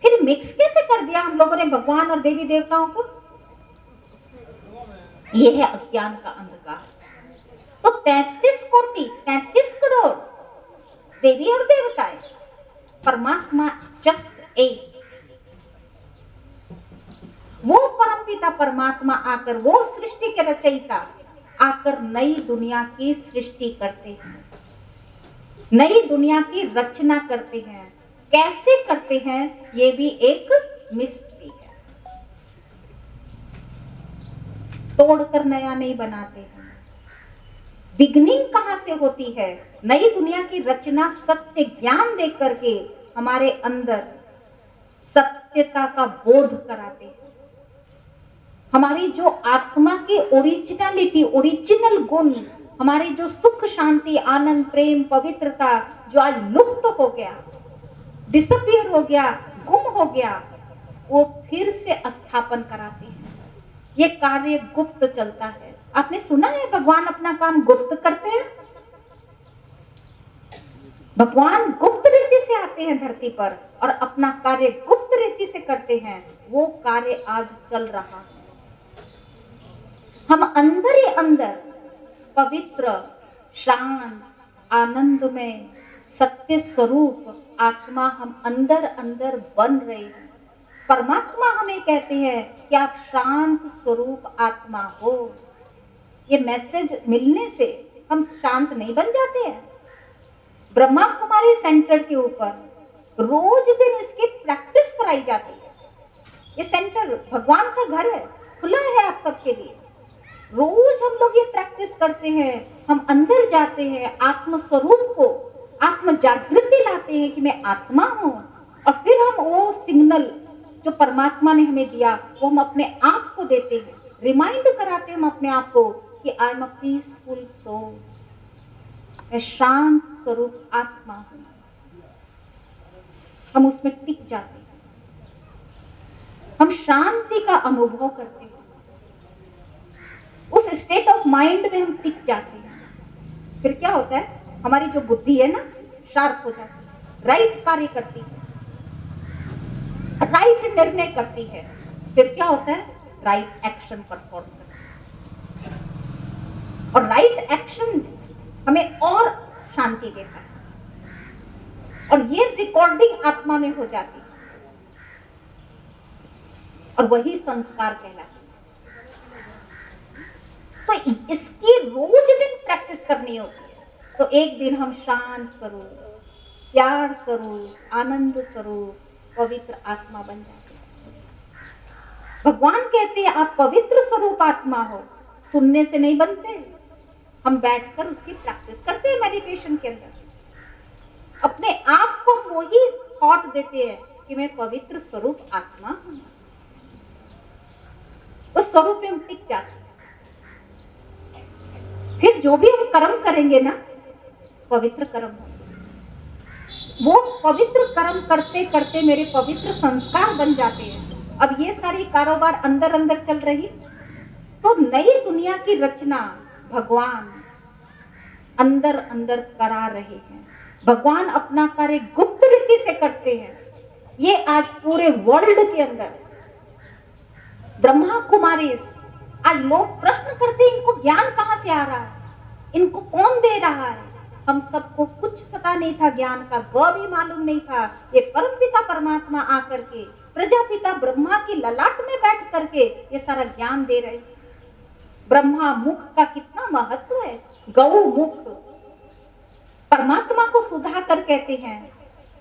फिर मिक्स कैसे कर दिया हम लोगों ने भगवान और देवी देवताओं को? ये है अज्ञान का अंधकार। तो 33 कोटि, 33 करोड़ देवी और देवताएं, परमात्मा जस्ट एक। वो परमपिता परमात्मा आकर, वो सृष्टि के रचयिता आकर नई दुनिया की सृष्टि करते हैं, नई दुनिया की रचना करते हैं। कैसे करते हैं ये भी एक मिस्ट्री है। तोड़कर नया नहीं बनाते हैं। बिगनिंग कहां से होती है? नई दुनिया की रचना सत्य ज्ञान दे करके हमारे अंदर सत्यता का बोध कराते हैं। हमारी जो आत्मा की ओरिजिनलिटी, ओरिजिनल गुण, हमारी जो सुख शांति आनंद प्रेम पवित्रता जो आज लुप्त हो गया, डिसअपियर हो गया, गुम हो गया, वो फिर से स्थापन कराते हैं। ये कार्य गुप्त चलता है। आपने सुना है भगवान अपना काम गुप्त करते हैं? भगवान गुप्त रीति से आते हैं धरती पर और अपना कार्य गुप्त रीति से करते हैं। वो कार्य आज चल रहा है। हम अंदर ही अंदर पवित्र, शांत, आनंद में सत्य स्वरूप आत्मा हम अंदर अंदर बन रहे हैं। परमात्मा हमें कहते हैं कि आप शांत स्वरूप आत्मा हो। ये मैसेज मिलने से हम शांत नहीं बन जाते हैं। ब्रह्मा कुमारी सेंटर के ऊपर रोज दिन इसकी प्रैक्टिस कराई जाती है। ये सेंटर भगवान का घर है, खुला है आप सबके लिए। रोज हम लोग ये प्रैक्टिस करते हैं, हम अंदर जाते हैं, आत्म स्वरूप को, आत्म जागृति लाते हैं कि मैं आत्मा हूं, और फिर हम वो सिग्नल जो परमात्मा ने हमें दिया वो हम अपने आप को देते हैं, रिमाइंड कराते हैं हम अपने आप को कि I am a peaceful soul, मैं शांत स्वरूप आत्मा हूं। हम उसमें टिक जाते हैं, हम शांति का अनुभव करते हैं, उस स्टेट ऑफ माइंड में हम टिक जाते हैं। फिर क्या होता है, हमारी जो बुद्धि है ना शार्प हो जाती है, राइट कार्य करती है, राइट निर्णय करती है। फिर क्या होता है, राइट एक्शन परफॉर्म करती है, और राइट एक्शन हमें और शांति देता है, और ये रिकॉर्डिंग आत्मा में हो जाती है, और वही संस्कार कहलाता है। तो इसकी रोज दिन प्रैक्टिस करनी होती है, तो एक दिन हम शांत स्वरूप, प्यार स्वरूप, आनंद स्वरूप, पवित्र आत्मा बन जाते हैं। भगवान कहते हैं आप पवित्र स्वरूप आत्मा हो, सुनने से नहीं बनते, हम बैठकर उसकी प्रैक्टिस करते हैं। मेडिटेशन के अंदर अपने आप को वही थॉट देते हैं कि मैं पवित्र स्वरूप आत्मा हूं, उस स्वरूप में हम टिक जाते हैं। फिर जो भी हम कर्म करेंगे ना, पवित्र कर्म होंगे, वो पवित्र कर्म करते करते मेरे पवित्र संस्कार बन जाते हैं। अब ये सारी कारोबार अंदर अंदर चल रही, तो नई दुनिया की रचना भगवान अंदर अंदर करा रहे हैं। भगवान अपना कार्य गुप्त रीति से करते हैं। ये आज पूरे वर्ल्ड के अंदर ब्रह्मा कुमारी, आज लोग प्रश्न करते हैं इनको ज्ञान कहां से आ रहा है, इनको कौन दे रहा है। हम सबको कुछ पता नहीं था, ज्ञान का ग भी मालूम नहीं था। ये परमपिता परमात्मा आकर के प्रजापिता ब्रह्मा की ललाट में बैठ करके ये सारा ज्ञान दे रहे। ब्रह्मा मुख का कितना महत्व है, गौ मुख, परमात्मा को सुधा कर कहते हैं।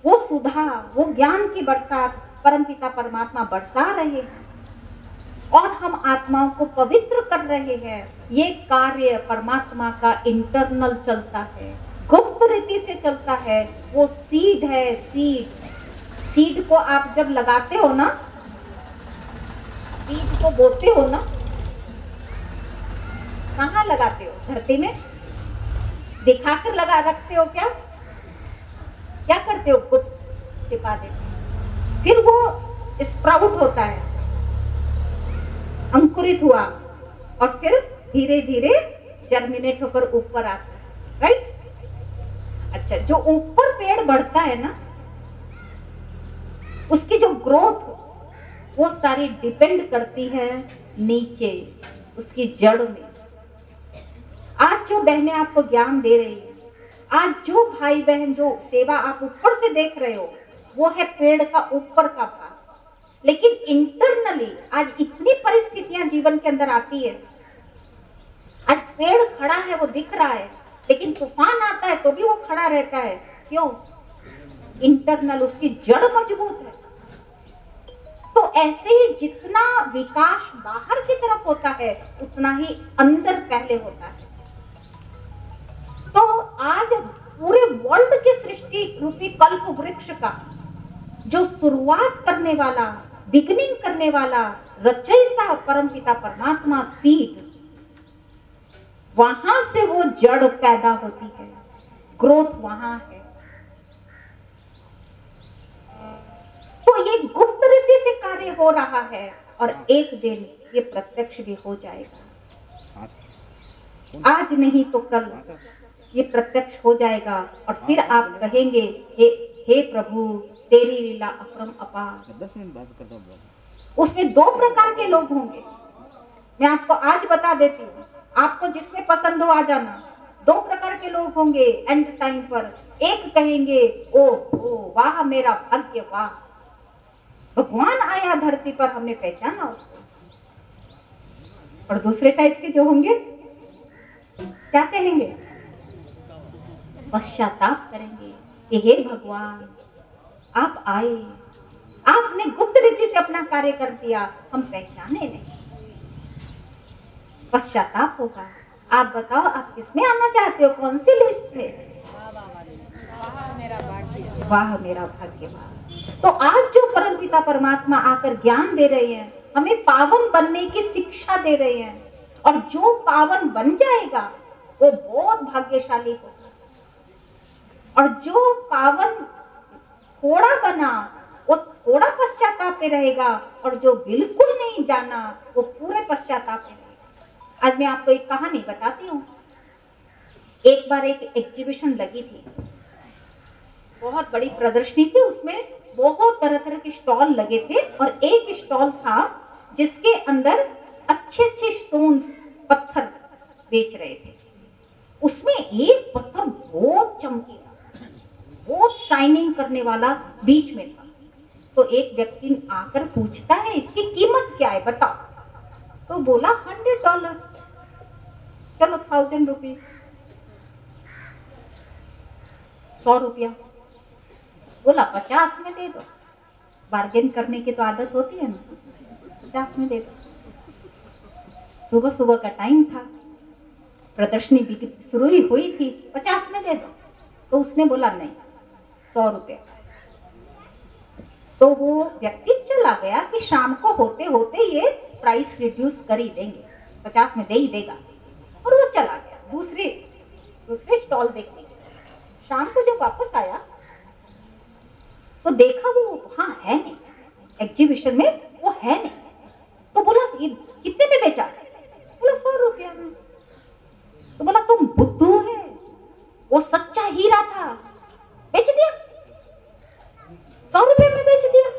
वो सुधा, वो ज्ञान की बरसात परमपिता परमात्मा बरसा रहे हैं, और हम आत्माओं को पवित्र कर रहे हैं। ये कार्य परमात्मा का इंटरनल चलता है, गुप्त रीति से चलता है। वो सीड है, सीड को आप जब लगाते हो ना, बीज को बोते हो ना, कहाँ लगाते हो, धरती में दिखाकर लगा रखते हो क्या, क्या करते हो, गुप्त छिपा देते। फिर वो स्प्राउट होता है, अंकुरित हुआ, और फिर धीरे धीरे जर्मिनेट होकर ऊपर आता है, राइट। अच्छा, जो ऊपर पेड़ बढ़ता है ना, उसकी जो ग्रोथ वो सारी डिपेंड करती है नीचे उसकी जड़ में। आज जो बहनें आपको ज्ञान दे रही है, आज जो भाई बहन जो सेवा आप ऊपर से देख रहे हो, वो है पेड़ का ऊपर का भाग। लेकिन इंटरनली आज इतनी परिस्थितियां जीवन के अंदर आती है। आज पेड़ खड़ा है, वो दिख रहा है, लेकिन तूफान आता है तो भी वो खड़ा रहता है। क्यों? इंटरनल उसकी जड़ मजबूत है। तो ऐसे ही जितना विकास बाहर की तरफ होता है, उतना ही अंदर पहले होता है। तो आज पूरे वर्ल्ड की सृष्टि रूपी कल्प वृक्ष का जो शुरुआत करने वाला, बिगिनिंग करने वाला रचयिता परमपिता परमात्मा, सीड, वहां से वो जड़ पैदा होती है, ग्रोथ वहां है। तो ये गुप्त रीति से कार्य हो रहा है, और एक दिन ये प्रत्यक्ष भी हो जाएगा। आज नहीं तो कल ये प्रत्यक्ष हो जाएगा, और फिर आप कहेंगे हे प्रभु तेरी लीला अपरम अपार। 10 मिनट बात करता हूँ। उसमें 2 प्रकार के लोग होंगे, मैं आपको आज बता देती हूँ। आपको जिसमें पसंद हो आ जाना। 2 प्रकार के लोग होंगे एंड टाइम पर। एक कहेंगे ओ वाह मेरा भाग्य, वाह भगवान आए आया धरती पर, हमने पहचाना उसको। और दूसरे टाइप के जो होंगे क्या कहेंगे? पश्चाताप करेंगे कि हे भगवान, आप आए, आपने गुप्त रीति से अपना कार्य कर दिया, हम पहचाने नहीं। पश्चाताप होगा। आप बताओ, आप किसमें आना चाहते हो? कौन सी लिस्ट में? वाह मेरा भाग्यवान। तो आज जो परमपिता परमात्मा आकर ज्ञान दे रहे हैं, हमें पावन बनने की शिक्षा दे रहे हैं, और जो पावन बन जाएगा वो बहुत भाग्यशाली होगा, और जो पावन थोड़ा बना वो थोड़ा पश्चाताप में रहेगा, और जो बिल्कुल नहीं जाना वो पूरे पश्चाताप में रहेगा। आज मैं आपको एक कहानी बताती हूँ। एक बार एक एग्जीबिशन लगी थी, बहुत बड़ी प्रदर्शनी थी, उसमें बहुत तरह तरह के स्टॉल लगे थे, और एक स्टॉल था जिसके अंदर अच्छे अच्छे स्टोन्स, पत्थर बेच रहे थे। उसमें एक पत्थर बहुत चमकीला, बहुत शाइनिंग करने वाला बीच में था। तो एक व्यक्ति आकर पूछता है, इसकी कीमत क्या है बताओ? तो बोला $100। चलो 1000 रुपीज, 100 रुपया। बोला 50 में दे दो। बार्गेन करने की तो आदत होती है ना, 50 में दे दो। सुबह सुबह का टाइम था, प्रदर्शनी शुरू ही हुई थी, 50 में दे दो। तो उसने बोला नहीं, 100 रुपया। तो वो व्यक्ति चला गया कि शाम को होते होते ये प्राइस रिड्यूस कर ही देंगे, 50 में दे ही देगा। और वो चला गया दूसरे स्टॉल देखने। शाम को जब वापस आया तो देखा वो वहां है नहीं, एग्जीबिशन में वो है नहीं। तो बोला ये कितने में बेचा? बोला 100 रुपया में। तो बोला तुम बुद्धू है, वो सच्चा हीरा था, बेच दिया, 100 रुपये में बेच दिया।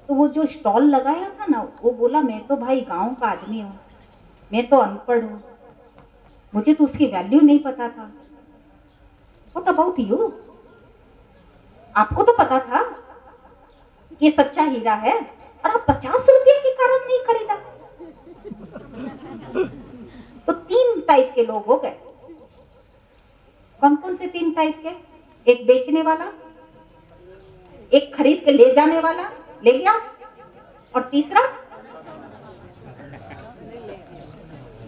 तो वो जो स्टॉल लगाया था ना, वो बोला मैं तो भाई गांव का आदमी हूँ, मैं तो अनपढ़ हूँ, मुझे तो उसकी वैल्यू नहीं पता था। What about you? आपको तो पता था कि ये सच्चा हीरा है, और आप 50 रुपये के कारण नहीं खरीदा। तो 3 टाइप के लोग हो गए। कौन कौन से 3 टाइप के? एक बेचने वाला, एक खरीद के ले जाने वाला, ले गया, और तीसरा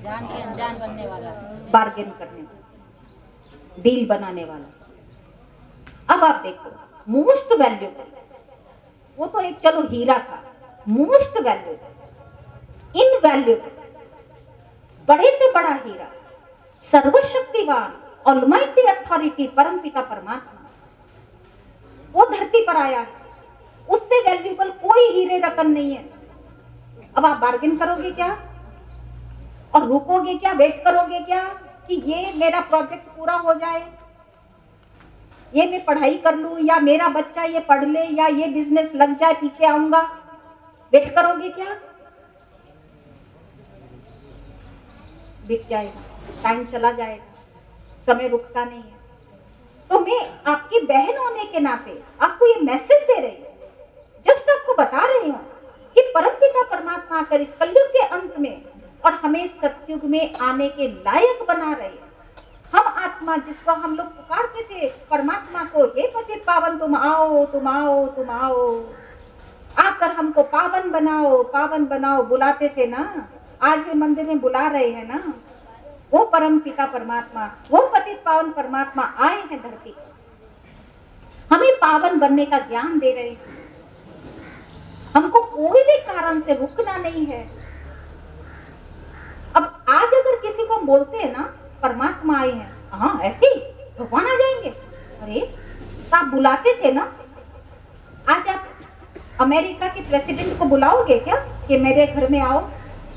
जान बनने वाला, बार्गेन करने वाला, डील बनाने वाला। अब आप देखो, मोस्ट वैल्यूएबल, वो तो एक चलो हीरा था, मोस्ट वैल्यूएबल, इनवैल्यूएबल, बड़े से बड़ा हीरा, सर्वशक्तिवान, ऑलमाइटी अथॉरिटी, परमपिता परमात्मा, वो धरती पर आया है। उससे वैल्यूएबल कोई हीरे रतन नहीं है। अब आप बार्गेन करोगे क्या? और रुकोगे क्या? वेट करोगे क्या कि ये मेरा प्रोजेक्ट पूरा हो जाए, ये मैं पढ़ाई कर लूं, या मेरा बच्चा ये पढ़ ले, या ये बिजनेस लग जाए, पीछे आऊंगा? वेट करोगे क्या? बीत जाएगा, टाइम चला जाएगा, समय रुकता नहीं है। तो मैं आपकी बहन होने के नाते आपको ये मैसेज दे रही हूँ, जस्ट आपको बता रही हूँ कि परमपिता परमात्मा आकर इस कलयुग के अंत में और हमें सतयुग में आने के लायक बना रहे हैं। हम आत्मा जिसको हम लोग पुकारते थे परमात्मा को, हे पतित पावन तुम आओ, तुम आओ, तुम आओ, आकर हमको पावन बनाओ बुलाते थे ना, आज भी मंदिर में बुला रहे हैं ना। वो परम पिता परमात्मा, वो पतित पावन परमात्मा आए हैं धरती, हमें पावन बनने का ज्ञान दे रहे हैं। हमको कोई भी कारण से रुकना नहीं है। अब आज अगर किसी को बोलते हैं ना परमात्मा आए हैं, हाँ ऐसे ही भगवान आ जाएंगे, अरे तो आप बुलाते थे ना। आज आप अमेरिका के प्रेसिडेंट को बुलाओगे क्या कि मेरे घर में आओ?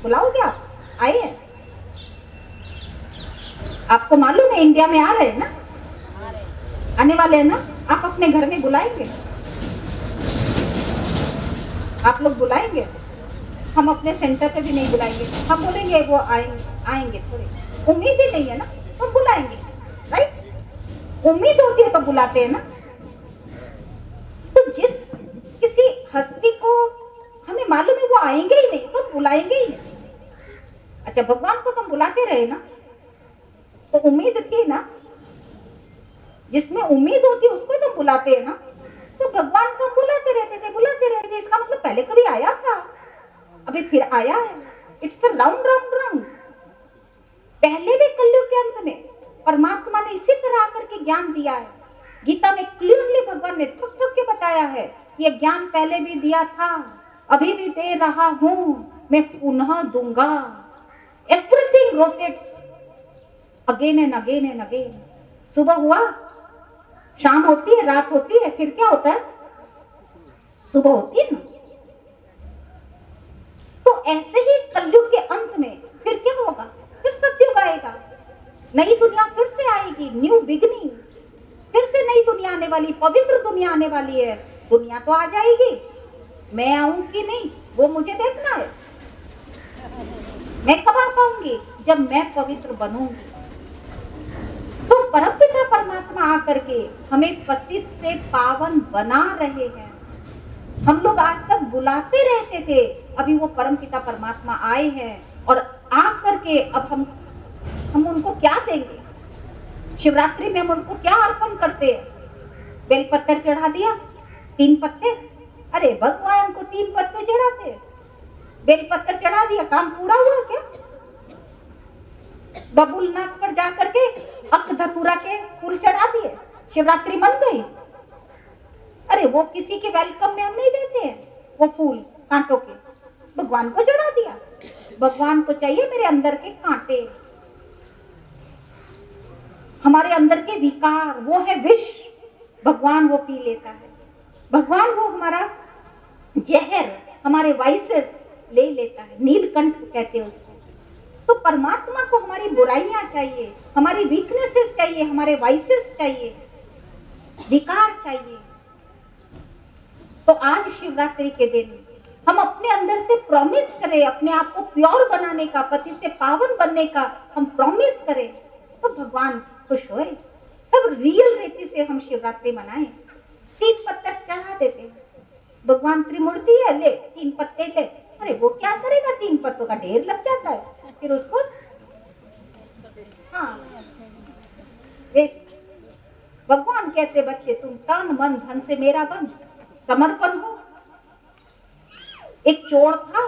बुलाओगे आप? आए हैं? आपको मालूम है इंडिया में आ रहे हैं ना, आने वाले हैं ना। आप अपने घर में बुलाएंगे? आप लोग बुलाएंगे? हम अपने सेंटर पे भी नहीं बुलाएंगे। हम बोलेंगे वो आएंगे थोड़े, उम्मीद ही नहीं है ना तो बुलाएंगे, राइट? उम्मीद होती है तो बुलाते हैं ना। तो जिस किसी हस्ती को मालूम है वो आएंगे ही नहीं, तो बुलाएंगे ही नहीं। अच्छा, भगवान को तुम बुलाते रहे ना, तो उम्मीद थी ना, जिसमें उम्मीद होती उसको तुम बुलाते हैं ना, तो भगवान को बुलाते रहते थे। इसका मतलब पहले कभी आया था, अभी फिर आया है। It's a round round round. पहले भी कलयुग के अंत में परमात्मा ने इसी तरह आकर के ज्ञान दिया है। गीता में क्लियरली भगवान ने ठोक ठोक के बताया है कि ये ज्ञान पहले भी दिया था, अभी भी दे रहा हूं, मैं पुनः दूंगा। Everything rotates again and again and again. सुबह हुआ, शाम होती है, रात होती है, फिर क्या होता है? सुबह होती है ना। तो ऐसे ही कलयुग के अंत में फिर क्या होगा? फिर सतयुग आएगा, नई दुनिया फिर से आएगी, न्यू बिगनिंग। फिर से नई दुनिया आने वाली, पवित्र दुनिया आने वाली है। दुनिया तो आ जाएगी, मैं आऊं कि नहीं वो मुझे देखना है। मैं कब आ पाऊंगी? जब मैं पवित्र बनूंगी। तो परमपिता परमात्मा आकर के हमें पतित से पावन बना रहे हैं। हम लोग आज तक बुलाते रहते थे, अभी वो परमपिता परमात्मा आए हैं और आकर के अब हम उनको क्या देंगे? शिवरात्रि में हम उनको क्या अर्पण करते हैं? बेलपत्र चढ़ा दिया, 3 पत्ते। अरे भगवान को 3 पत्ते चढ़ाते, बेलपत्र चढ़ा दिया, काम पूरा हुआ क्या? बबुलनाथ पर जाकर के अक धतूरा के फूल चढ़ा दिए, शिवरात्रि मन गई। अरे वो किसी के वेलकम में हम नहीं देते हैं वो फूल कांटों के, भगवान को चढ़ा दिया। भगवान को चाहिए मेरे अंदर के कांटे, हमारे अंदर के विकार, वो है विष, भगवान वो पी लेता है। भगवान वो हमारा जहर, हमारे वाइसेस ले लेता है, नीलकंठ कहते हैं उसको। तो परमात्मा को हमारी बुराइयां चाहिए, हमारी वीकनेसेस चाहिए, हमारे वाइसेस चाहिए, विकार चाहिए। तो आज शिवरात्रि के दिन हम अपने अंदर से प्रॉमिस करें, अपने आप को प्योर बनाने का, पति से पावन बनने का हम प्रॉमिस करें, तो भगवान खुश होए। तब रियल रीति से हम शिवरात्रि मनाएं। 3 पत्ते चढ़ा देते हैं, भगवान त्रिमूर्ति है, ले 3 पत्ते ले। अरे वो क्या करेगा, 3 पत्तों का ढेर लग जाता है, फिर उसको हाँ वेस्ट। भगवान कहते बच्चे तुम तन मन धन से मेरा बन, समर्पण हो। एक चोर था,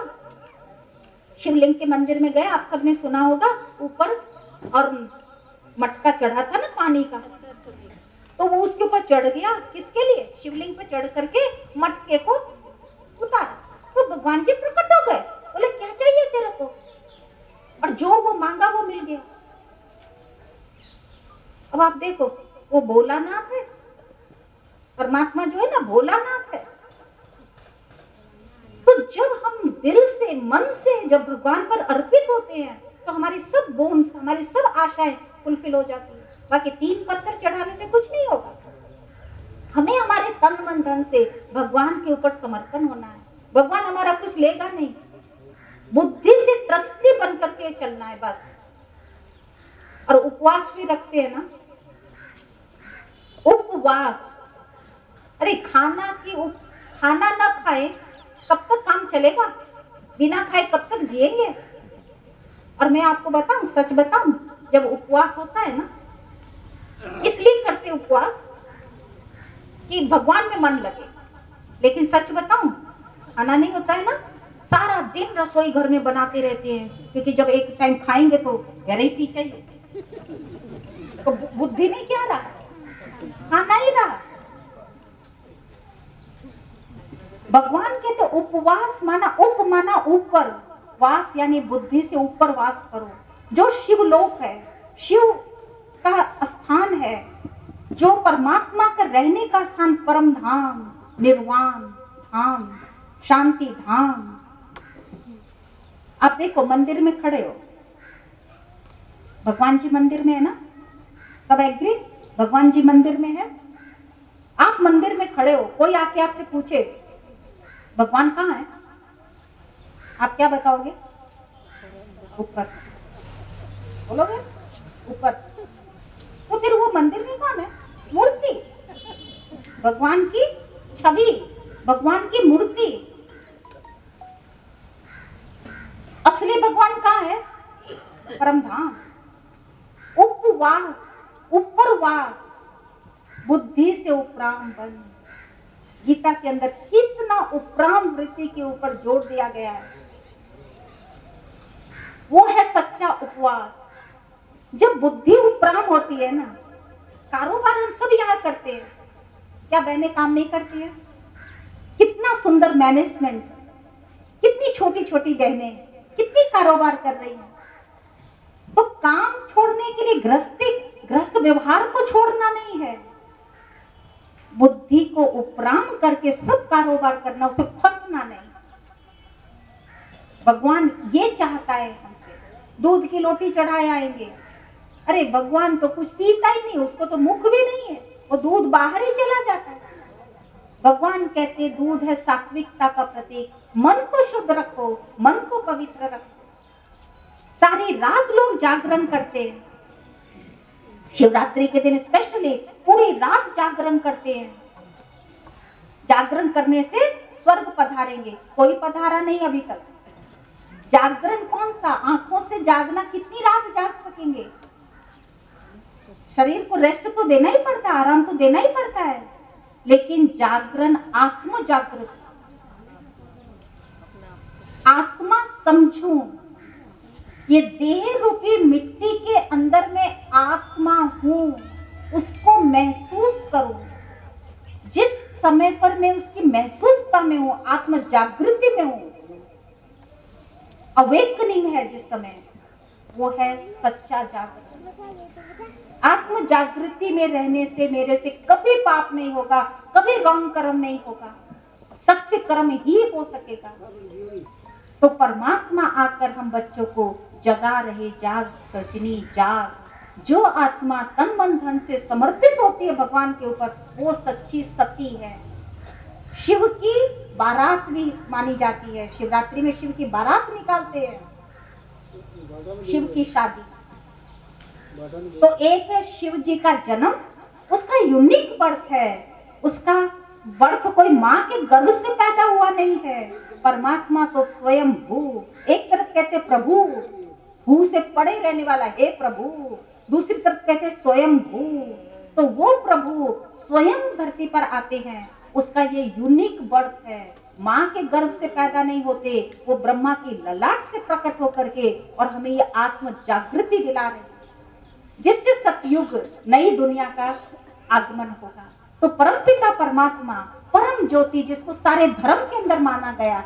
शिवलिंग के मंदिर में गए, आप सबने सुना होगा, ऊपर और मटका चढ़ा था ना पानी का, तो वो उसके ऊपर चढ़ गया। किसके लिए? शिवलिंग पर चढ़ करके मटके को उतारा। तो भगवान जी प्रकट हो गए, बोले क्या चाहिए तेरे को? और जो वो मांगा वो मिल गया। अब आप देखो, वो भोलानाथ है, परमात्मा जो है ना भोलानाथ है। तो जब हम दिल से, मन से जब भगवान पर अर्पित होते हैं, तो हमारी सब बोन्स, हमारी सब आशाएं फुलफिल हो जाती है। बाकी 3 पत्थर चढ़ाने से कुछ नहीं होगा। हमें हमारे तन मन धन से भगवान के ऊपर समर्पण होना है। भगवान हमारा कुछ लेगा नहीं, बुद्धि से ट्रस्टी बन करके चलना है बस। और उपवास भी रखते हैं ना, उपवास। अरे खाना ना खाए कब तक काम चलेगा? बिना खाए कब तक जिएंगे? और मैं आपको बताऊं, सच बताऊं, जब उपवास होता है ना, इसलिए करते उपवास कि भगवान में मन लगे। लेकिन सच बताऊं, खाना नहीं होता है ना, सारा दिन रसोई घर में बनाते रहते हैं, क्योंकि जब एक टाइम खाएंगे तो वैरायटी चाहिए। तो बुद्धि में क्या रहा? खाना ही रहा। भगवान कहते उपवास माना, उप माना ऊपर, वास यानी बुद्धि से ऊपर वास करो। जो शिवलोक है, शिव का स्थान है, जो परमात्मा का रहने का स्थान, परम धाम, निर्वाण धाम, शांति धाम। आप देखो मंदिर में खड़े हो, भगवान जी मंदिर में है ना, सब एग्री? भगवान जी मंदिर में है। आप मंदिर में खड़े हो, कोई आके आपसे पूछे भगवान कहाँ है, आप क्या बताओगे? ऊपर बोलोगे, ऊपर। तो फिर वो मंदिर में कौन है? मूर्ति, भगवान की छवि, भगवान की मूर्ति। असली भगवान कहाँ है? परम धाम। उपवास, उपरवास, बुद्धि से उपराम बन। गीता के अंदर कितना उपराम वृत्ति के ऊपर जोर दिया गया है। वो है सच्चा उपवास। जब बुद्धि उपराम होती है ना, कारोबार हम सब यहाँ करते हैं, क्या बहनें काम नहीं करती है? कितना सुंदर मैनेजमेंट, कितनी छोटी छोटी बहनें कितनी कारोबार कर रही हैं। तो काम छोड़ने के लिए गृहस्थ व्यवहार को छोड़ना नहीं है, बुद्धि को उपराम करके सब कारोबार करना, उसे फंसना नहीं। भगवान ये चाहता है हमसे। दूध की लोटी चढ़ाए आएंगे, अरे भगवान तो कुछ पीता ही नहीं, उसको तो मुख भी नहीं है, वो दूध बाहर ही चला जाता है। भगवान कहते दूध है सात्विकता का प्रतीक, मन को शुद्ध रखो, मन को पवित्र रखो। सारी रात लोग जागरण करते हैं, शिवरात्रि के दिन स्पेशली पूरी रात जागरण करते हैं। जागरण करने से स्वर्ग पधारेंगे, कोई पधारा नहीं अभी तक। जागरण कौन सा? आंखों से जागना, कितनी रात जाग सकेंगे? शरीर को रेस्ट तो देना ही पड़ता है, आराम तो देना ही पड़ता है, लेकिन जागरण आत्म जागृति, आत्मा समझूं, ये देह रूपी मिट्टी के अंदर में आत्मा हूं, उसको महसूस करूं। जिस समय पर मैं उसकी महसूसता में हूं, आत्म जागृति में हूं, अवेकनिंग है जिस समय, वो है सच्चा जागरण। आत्म जागृति में रहने से मेरे से कभी पाप नहीं होगा, कभी रॉन्ग कर्म नहीं होगा, सत्य कर्म ही हो सकेगा। तो परमात्मा आकर हम बच्चों को जगा रहे, जाग सजनी जाग। जो आत्मा तन मन धन से समर्पित होती है भगवान के ऊपर, वो सच्ची सती है। शिव की बारात भी मानी जाती है, शिवरात्रि में शिव की बारात निकालते हैं, शिव की शादी। तो एक है शिव जी का जन्म, उसका यूनिक बर्थ है, उसका बर्थ कोई माँ के गर्भ से पैदा हुआ नहीं है। परमात्मा तो स्वयं भू, एक तरफ कहते प्रभु, भू से पड़े रहने वाला हे प्रभु, दूसरी तरफ कहते स्वयं भू। तो वो प्रभु स्वयं धरती पर आते हैं, उसका ये यूनिक बर्थ है। माँ के गर्भ से पैदा नहीं होते, वो ब्रह्मा की ललाट से प्रकट होकर के और हमें ये आत्म जागृति दिला रहे, जिससे सतयुग नई दुनिया का आगमन होगा। तो परमपिता परमात्मा, परम ज्योति, जिसको सारे धर्म के अंदर माना गया,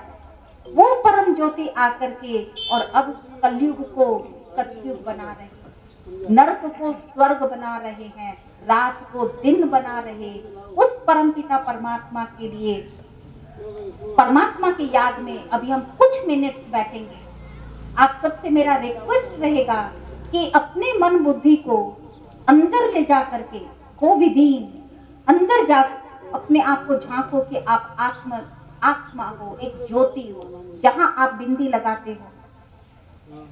वो परम ज्योति आकर के और अब कलयुग को सतयुग बना रहे हैं, नरक को स्वर्ग बना रहे हैं, रात को दिन बना रहे। उस परमपिता परमात्मा के लिए, परमात्मा की याद में अभी हम कुछ मिनट्स बैठेंगे। आप सबसे मेरा रिक्वेस्ट रहेगा कि अपने मन बुद्धि को अंदर ले जा करके, को विदीन, अंदर जा अपने आप को झांको कि आप आत्मा हो, एक ज्योति हो। जहां आप बिंदी लगाते हो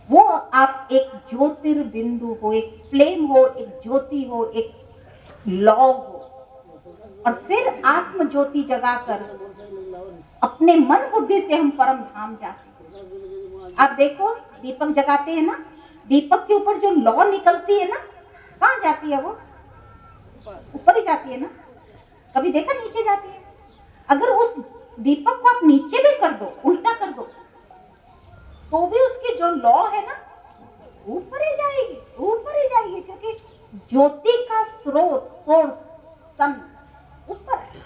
वो आप एक ज्योतिर्बिंदु हो, एक फ्लेम हो, एक ज्योति हो, एक लौ हो। और फिर आत्म ज्योति जगाकर अपने मन बुद्धि से हम परम धाम जाते हैं। आप देखो दीपक जगाते हैं ना, दीपक के ऊपर जो लौ निकलती है ना, कहाँ जाती है? वो ऊपर ही जाती है ना, कभी देखा नीचे जाती है? अगर उस दीपक को आप नीचे भी कर दो, उल्टा कर दो, तो भी उसकी जो लौ है ना ऊपर ही जाएगी, ऊपर ही जाएगी, क्योंकि ज्योति का स्रोत, सोर्स, सन ऊपर है।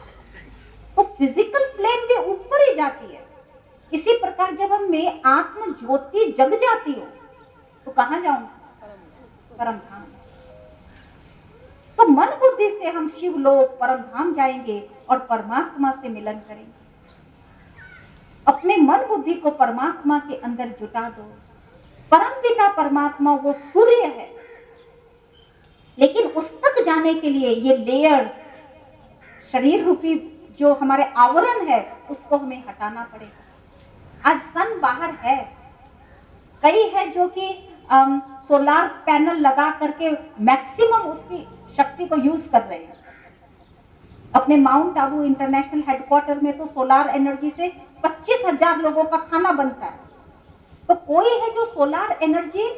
तो फिजिकल फ्लेम भी ऊपर ही जाती है। इसी प्रकार जब हम में आत्म ज्योति जग जाती हो तो कहाँ जाऊंगा? परम धाम। तो मन बुद्धि से हम शिवलोक परम धाम जाएंगे और परमात्मा से मिलन करेंगे। अपने मन बुद्धि को परमात्मा के अंदर जुटा दो। परम पिता परमात्मा वो सूर्य है, लेकिन उस तक जाने के लिए ये लेयर्स, शरीर रूपी जो हमारे आवरण है, उसको हमें हटाना पड़ेगा। आज सन बाहर है, कई है जो कि सोलार पैनल लगा करके मैक्सिमम उसकी शक्ति को यूज कर रहे हैं। अपने माउंट आबू इंटरनेशनल हेडक्वार्टर में तो सोलार एनर्जी से 25,000 लोगों का खाना बनता है। तो कोई है जो सोलार एनर्जी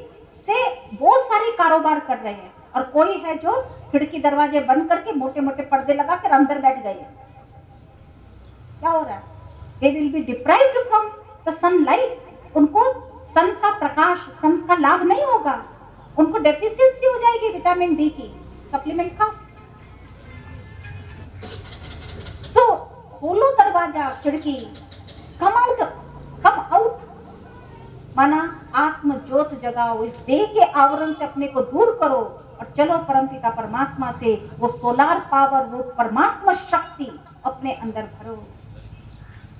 से बहुत सारे कारोबार कर रहे हैं, और कोई है जो खिड़की दरवाजे बंद करके मोटे मोटे पर्दे लगाकर अंदर बैठ गए हैं। क्या हो रहा है? They will be deprived from the sunlight. उनको सन का प्रकाश, सन का लाभ नहीं होगा, उनको डेफिशिएंसी हो जाएगी विटामिन डी की। सप्लीमेंट खाओ। सो खोलो दरवाजा, खिड़की, कम आउट, माना आत्म ज्योत जगाओ, इस देह के आवरण से अपने को दूर करो और चलो परमपिता परमात्मा से वो सोलार पावर, वो परमात्मा शक्ति अपने अंदर भरो।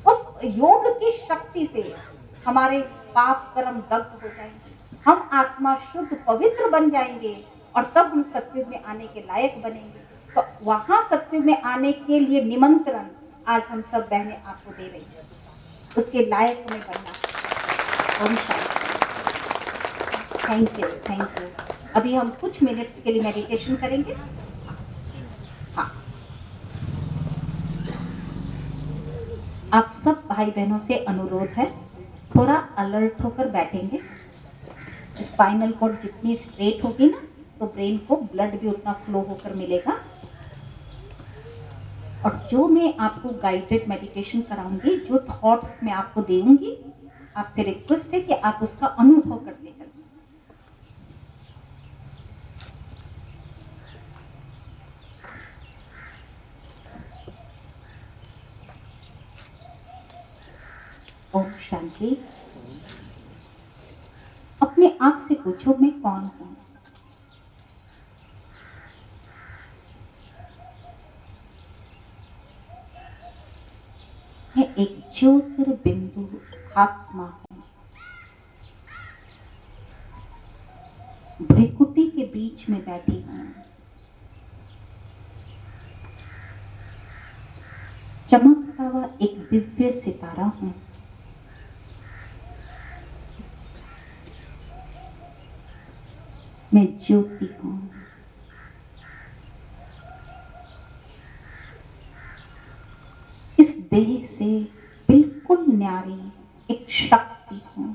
उस योग की शक्ति से हमारे पाप कर्म दग्ध हो जाएंगे, हम आत्मा शुद्ध पवित्र बन जाएंगे, और तब हम सत्युग में आने के लायक बनेंगे। तो वहां सत्युग में आने के लिए निमंत्रण आज हम सब बहनें आपको दे रही हैं, उसके लायक हमें बनना। Thank you. अभी हम कुछ मिनट्स के लिए मेडिटेशन करेंगे। हाँ, आप सब भाई बहनों से अनुरोध है, थोड़ा अलर्ट होकर बैठेंगे। स्पाइनल कॉर्ड जितनी स्ट्रेट होगी ना, तो ब्रेन को ब्लड भी उतना फ्लो होकर मिलेगा। और जो मैं आपको गाइडेड मेडिटेशन कराऊंगी, जो थॉट्स मैं आपको दूंगी, आपसे रिक्वेस्ट है कि आप उसका अनुभव करते चलें। ओम शांति। अपने आप से पूछो, मैं कौन हूं? मैं एक ज्योतिर्बिंदु आत्मा हूं, भ्रिकुटी के बीच में बैठी हूं, चमकता हुआ एक दिव्य सितारा हूं। मैं ज्योति हूं। इस देह से बिल्कुल न्यारी एक शक्ति हूं,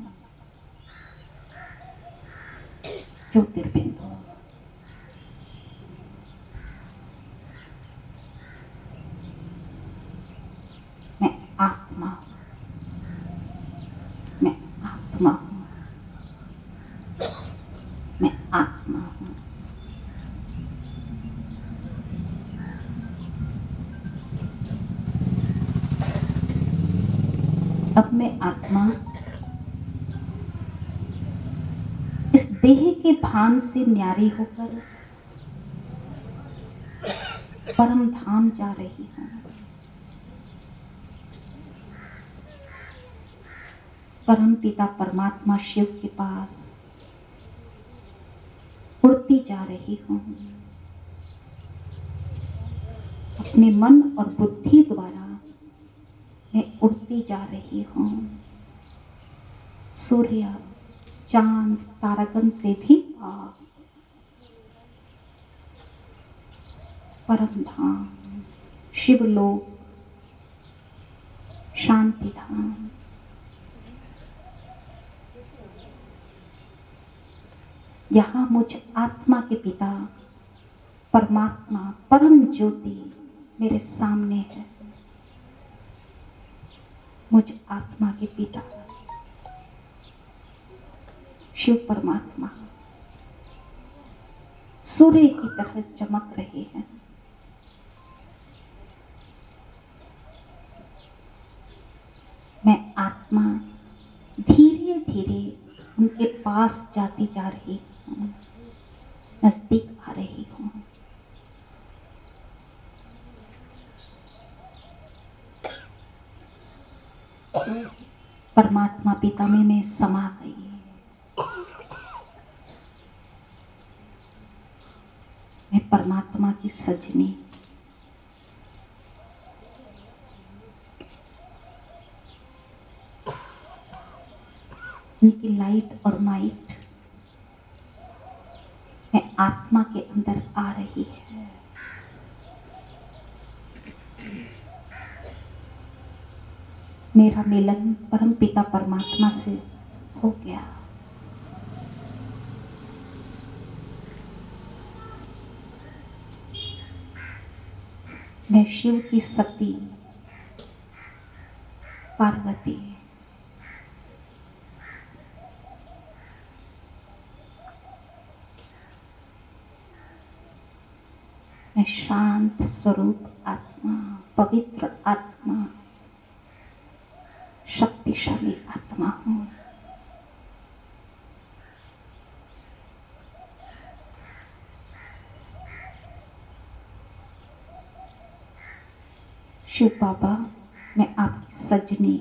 ज्योतिर्बिंदु। मैं आत्मा हूं, मैं आत्मा हूं, मैं आत्मा हूं। अब मैं आत्मा इस देह के भान से न्यारी होकर परम धाम जा रही हूं। परम पिता परमात्मा शिव के पास उड़ती जा रही हूं। अपने मन और बुद्धि द्वारा मैं उड़ती जा रही हूं। सूर्य, चांद, तारागण से भी पार परम धाम, शिवलोक, शांति धाम। यहाँ मुझ आत्मा के पिता परमात्मा परम ज्योति मेरे सामने है। मुझ आत्मा के पिता शिव परमात्मा सूर्य की तरह चमक रहे हैं। मैं आत्मा धीरे धीरे उनके पास जाती जा रही हूँ, नजदीक आ रही हूँ। परमात्मा पिता में मैं समा गई। मैं परमात्मा की सजनी। उनकी लाइट और माइट मैं आत्मा के अंदर आ रही है। मेरा मिलन परम पिता परमात्मा से हो गया। मैं शिव की सती पार्वती, मैं शांत स्वरूप आत्मा, पवित्र आत्मा, शक्तिशाली आत्मा हूं। शिव बाबा, मैं आपकी सजनी,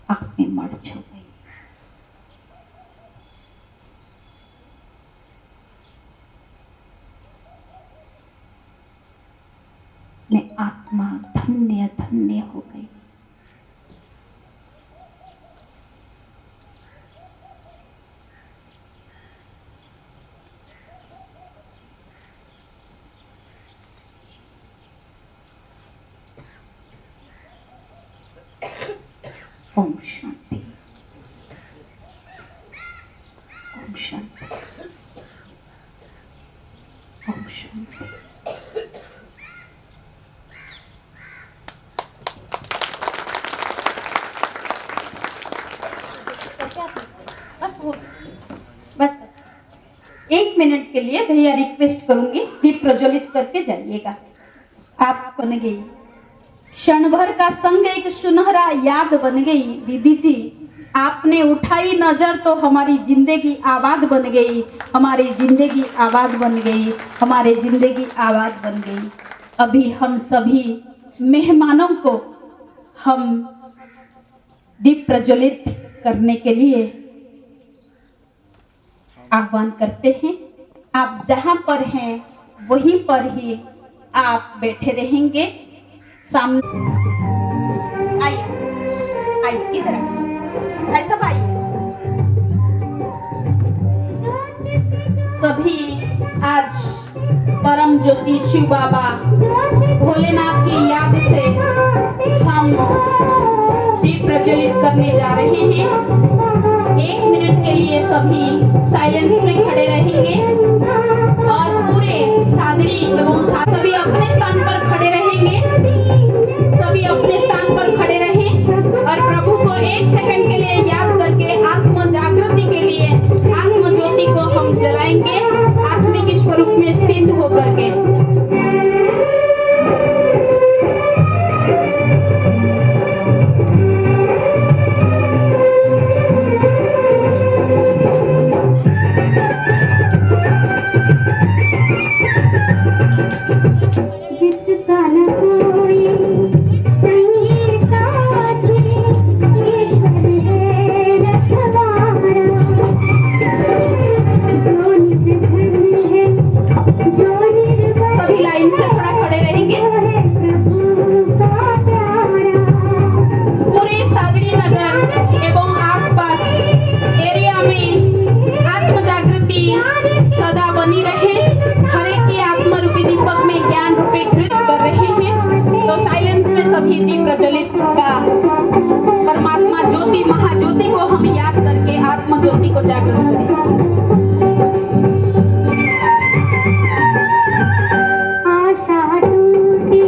आप में मर्ज हो गई। मैं आत्मा धन्य धन्य हो गई। ओम शांति, ओम शांति, ओम शांति। बस 1 मिनट के लिए भैया रिक्वेस्ट करूंगी, दीप प्रज्वलित करके जाइएगा। आप बन गई क्षण भर का संग, एक सुनहरा याद बन गई। दीदी जी, आपने उठाई नजर तो हमारी जिंदगी आबाद बन गई, हमारी जिंदगी आबाद बन गई, हमारी जिंदगी आबाद बन गई। अभी हम सभी मेहमानों को हम दीप प्रज्वलित करने के लिए आह्वान करते हैं। आप जहां पर हैं वहीं पर ही आप बैठे रहेंगे। सामने आइए, आइए इधर भाई साहब आइए। सभी आज परम ज्योति शिव बाबा भोलेनाथ की याद से हम दीप प्रज्वलित करने जा रहे हैं। 1 मिनट के लिए सभी साइलेंस में खड़े रहेंगे और पूरे सादरी एवं सभी अपने स्थान पर खड़े रहेंगे। सभी अपने स्थान पर खड़े रहें और प्रभु को 1 सेकंड के लिए याद करके आत्म जागृति के लिए आत्म ज्योति को हम जलाएंगे, आत्मिक स्वरूप में स्थित होकर के। जिसका न कोई संगी साथी, ईश्वर है रखवाला। जो निज धन है, जो निर्बल सभी लाइन से थोड़ा खड़े रहेंगे। है प्रभु का प्यारा। पूरे सादड़ी नगर एवं आसपास एरिया में आत्म जागृति सदा बनी रहे। हर एक की आत्म रूपी दीपक में ज्ञान रूपी घृत कर रहे हैं। तो साइलेंस में सभी दीप प्रज्वलित का परमात्मा ज्योति महाज्योति को हम याद करके आत्म ज्योति को जागृत करें। आशा टूटी,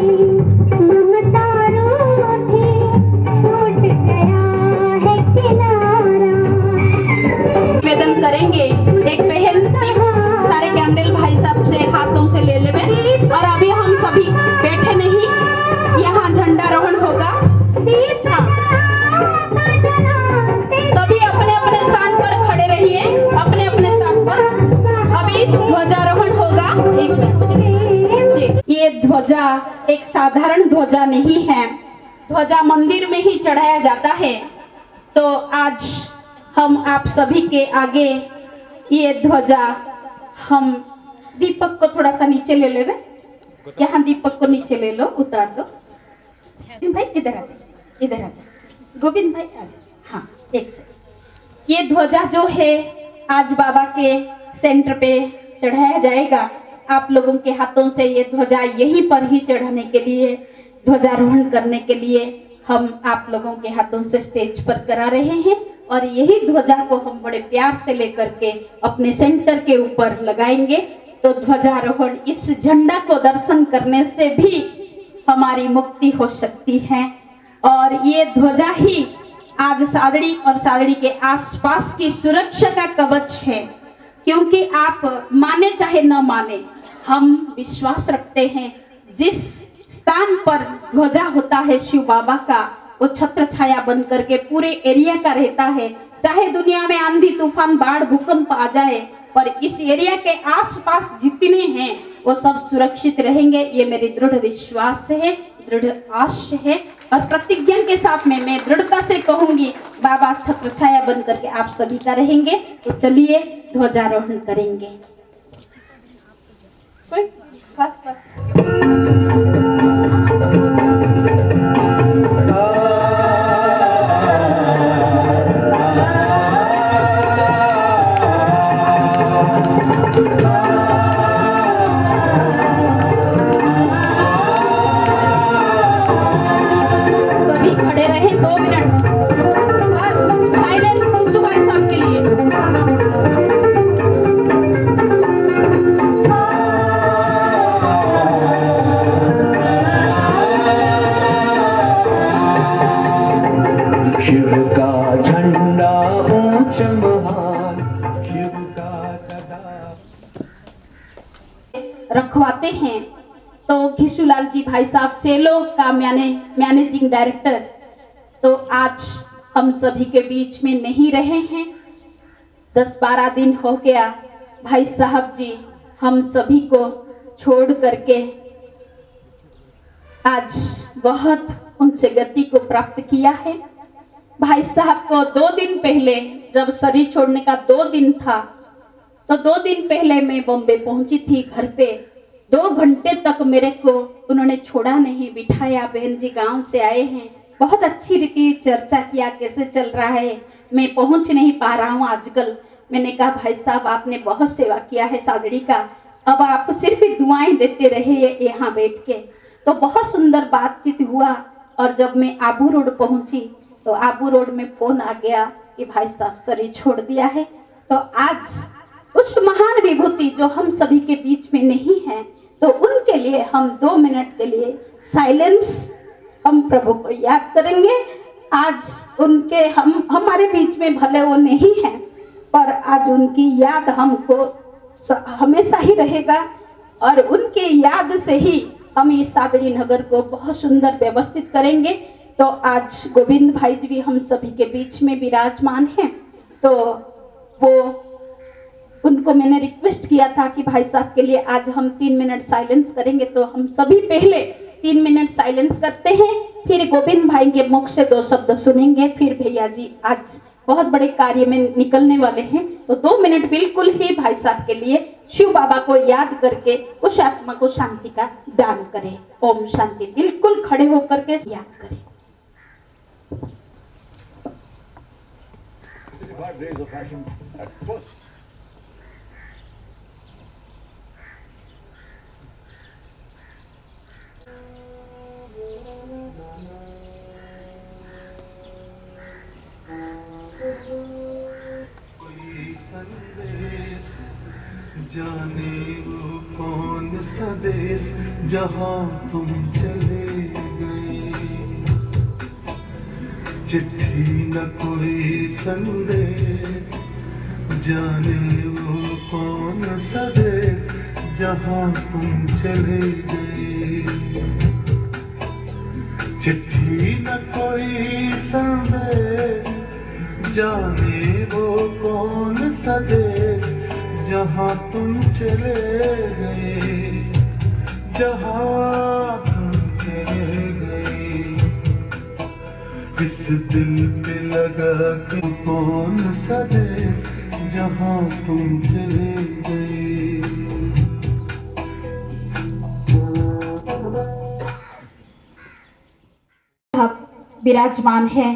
ममता रूठी, छूट गया है किनारा। निवेदन करेंगे, एक बहन सारे कैंडल भाई साहब से हाथों से ले लेवे और अभी हम सभी बैठे नहीं, यहाँ झंडारोहण होगा। हाँ। सभी अपने अपने स्थान पर खड़े रहिए, अपने अपने स्थान पर। अभी ध्वजारोहण होगा। एक मिनट जी, ये ध्वजा एक साधारण ध्वजा नहीं है, ध्वजा मंदिर में ही चढ़ाया जाता है। तो आज हम आप सभी के आगे ये ध्वजा, हम दीपक को थोड़ा सा नीचे ले लेवे, यहाँ दीपक को नीचे ले लो, उतार दो। भाई इधर आ जाए, इधर आ जाए, गोविंद भाई आ जाए। हाँ, एक से ये ध्वजा जो है आज बाबा के सेंटर पे चढ़ाया जाएगा। आप लोगों के हाथों से ये ध्वजा यहीं पर ही चढ़ाने के लिए, ध्वजारोहण करने के लिए हम आप लोगों के हाथों से स्टेज पर करा रहे हैं। और यही ध्वजा को हम बड़े प्यार से लेकर के अपने सेंटर के ऊपर लगाएंगे। तो ध्वजारोहण, इस झंडा को दर्शन करने से भी हमारी मुक्ति हो सकती है। और ये ध्वजा ही आज सादड़ी और सादड़ी के आसपास की सुरक्षा का कवच है। क्योंकि आप माने चाहे न माने, हम विश्वास रखते हैं जिस स्थान पर ध्वजा होता है शिव बाबा का, वो छत्र छाया बन करके पूरे एरिया का रहता है। चाहे दुनिया में आंधी तूफान बाढ़ भूकंप आ जाए, पर इस एरिया के आसपास जितने हैं वो सब सुरक्षित रहेंगे। ये मेरी दृढ़ विश्वास है, दृढ़ आशा है। और प्रतिज्ञा के साथ में मैं दृढ़ता से कहूंगी, बाबा छत्र छाया बन करके आप सभी का रहेंगे। तो चलिए ध्वजारोहण करेंगे। कोई बस शिव का झंडा ऊंच महान, शिव का सदा रखवाते हैं। तो घिशुलाल जी भाई साहब सेलो का मैनेजिंग डायरेक्टर तो आज हम सभी के बीच में नहीं रहे हैं। 10-12 दिन हो गया भाई साहब जी हम सभी को छोड़ करके आज बहुत उनसे गति को प्राप्त किया है। भाई साहब को 2 दिन पहले, जब शरीर छोड़ने का 2 दिन था, तो 2 दिन पहले मैं बॉम्बे पहुंची थी घर पे। 2 घंटे तक मेरे को उन्होंने छोड़ा नहीं, बिठाया। बहन जी गांव से आए हैं, बहुत अच्छी रीति चर्चा किया, कैसे चल रहा है, मैं पहुंच नहीं पा रहा हूं आजकल। मैंने कहा भाई साहब आपने बहुत सेवा किया है सादड़ी का, अब आप सिर्फ दुआएं देते रहे यहाँ बैठ के। तो बहुत सुंदर बातचीत हुआ। और जब मैं आबू रोड पहुंची तो आबू रोड में फोन आ गया कि भाई साहब शरीर छोड़ दिया है। तो आज उस महान विभूति जो हम सभी के बीच में नहीं है, तो उनके लिए हम 2 मिनट के लिए साइलेंस, हम प्रभु को याद करेंगे। आज उनके हमारे बीच में भले वो नहीं है, पर आज उनकी याद हमको हमेशा ही रहेगा। और उनके याद से ही हम इस सादड़ी नगर को बहुत सुंदर व्यवस्थित करेंगे। तो आज गोविंद भाई जी भी हम सभी के बीच में विराजमान हैं। तो वो उनको मैंने रिक्वेस्ट किया था कि भाई साहब के लिए आज हम 3 मिनट साइलेंस करेंगे। तो हम सभी पहले 3 मिनट साइलेंस करते हैं, फिर गोविंद भाई के मुख से 2 शब्द सुनेंगे। फिर भैया जी आज बहुत बड़े कार्य में निकलने वाले हैं, तो 2 मिनट बिल्कुल ही भाई साहब के लिए शिव बाबा को याद करके उस आत्मा को शांति का दान करें। ओम शांति। बिल्कुल खड़े होकर के याद करें। rays of passion at first. जाने वो कौन सा देश जहाँ तुम चले गए, चिट्ठी न कोई संदेश। जाने वो कौन सा देश जहाँ तुम चले गए, चिट्ठी न कोई संदेश। जाने वो कौन सा देश जहाँ तुम चले गए, जहाँ तुम चले गए। इस दिल पे लगा कि कौन सा देश जहाँ तुम चले गए। विराजमान है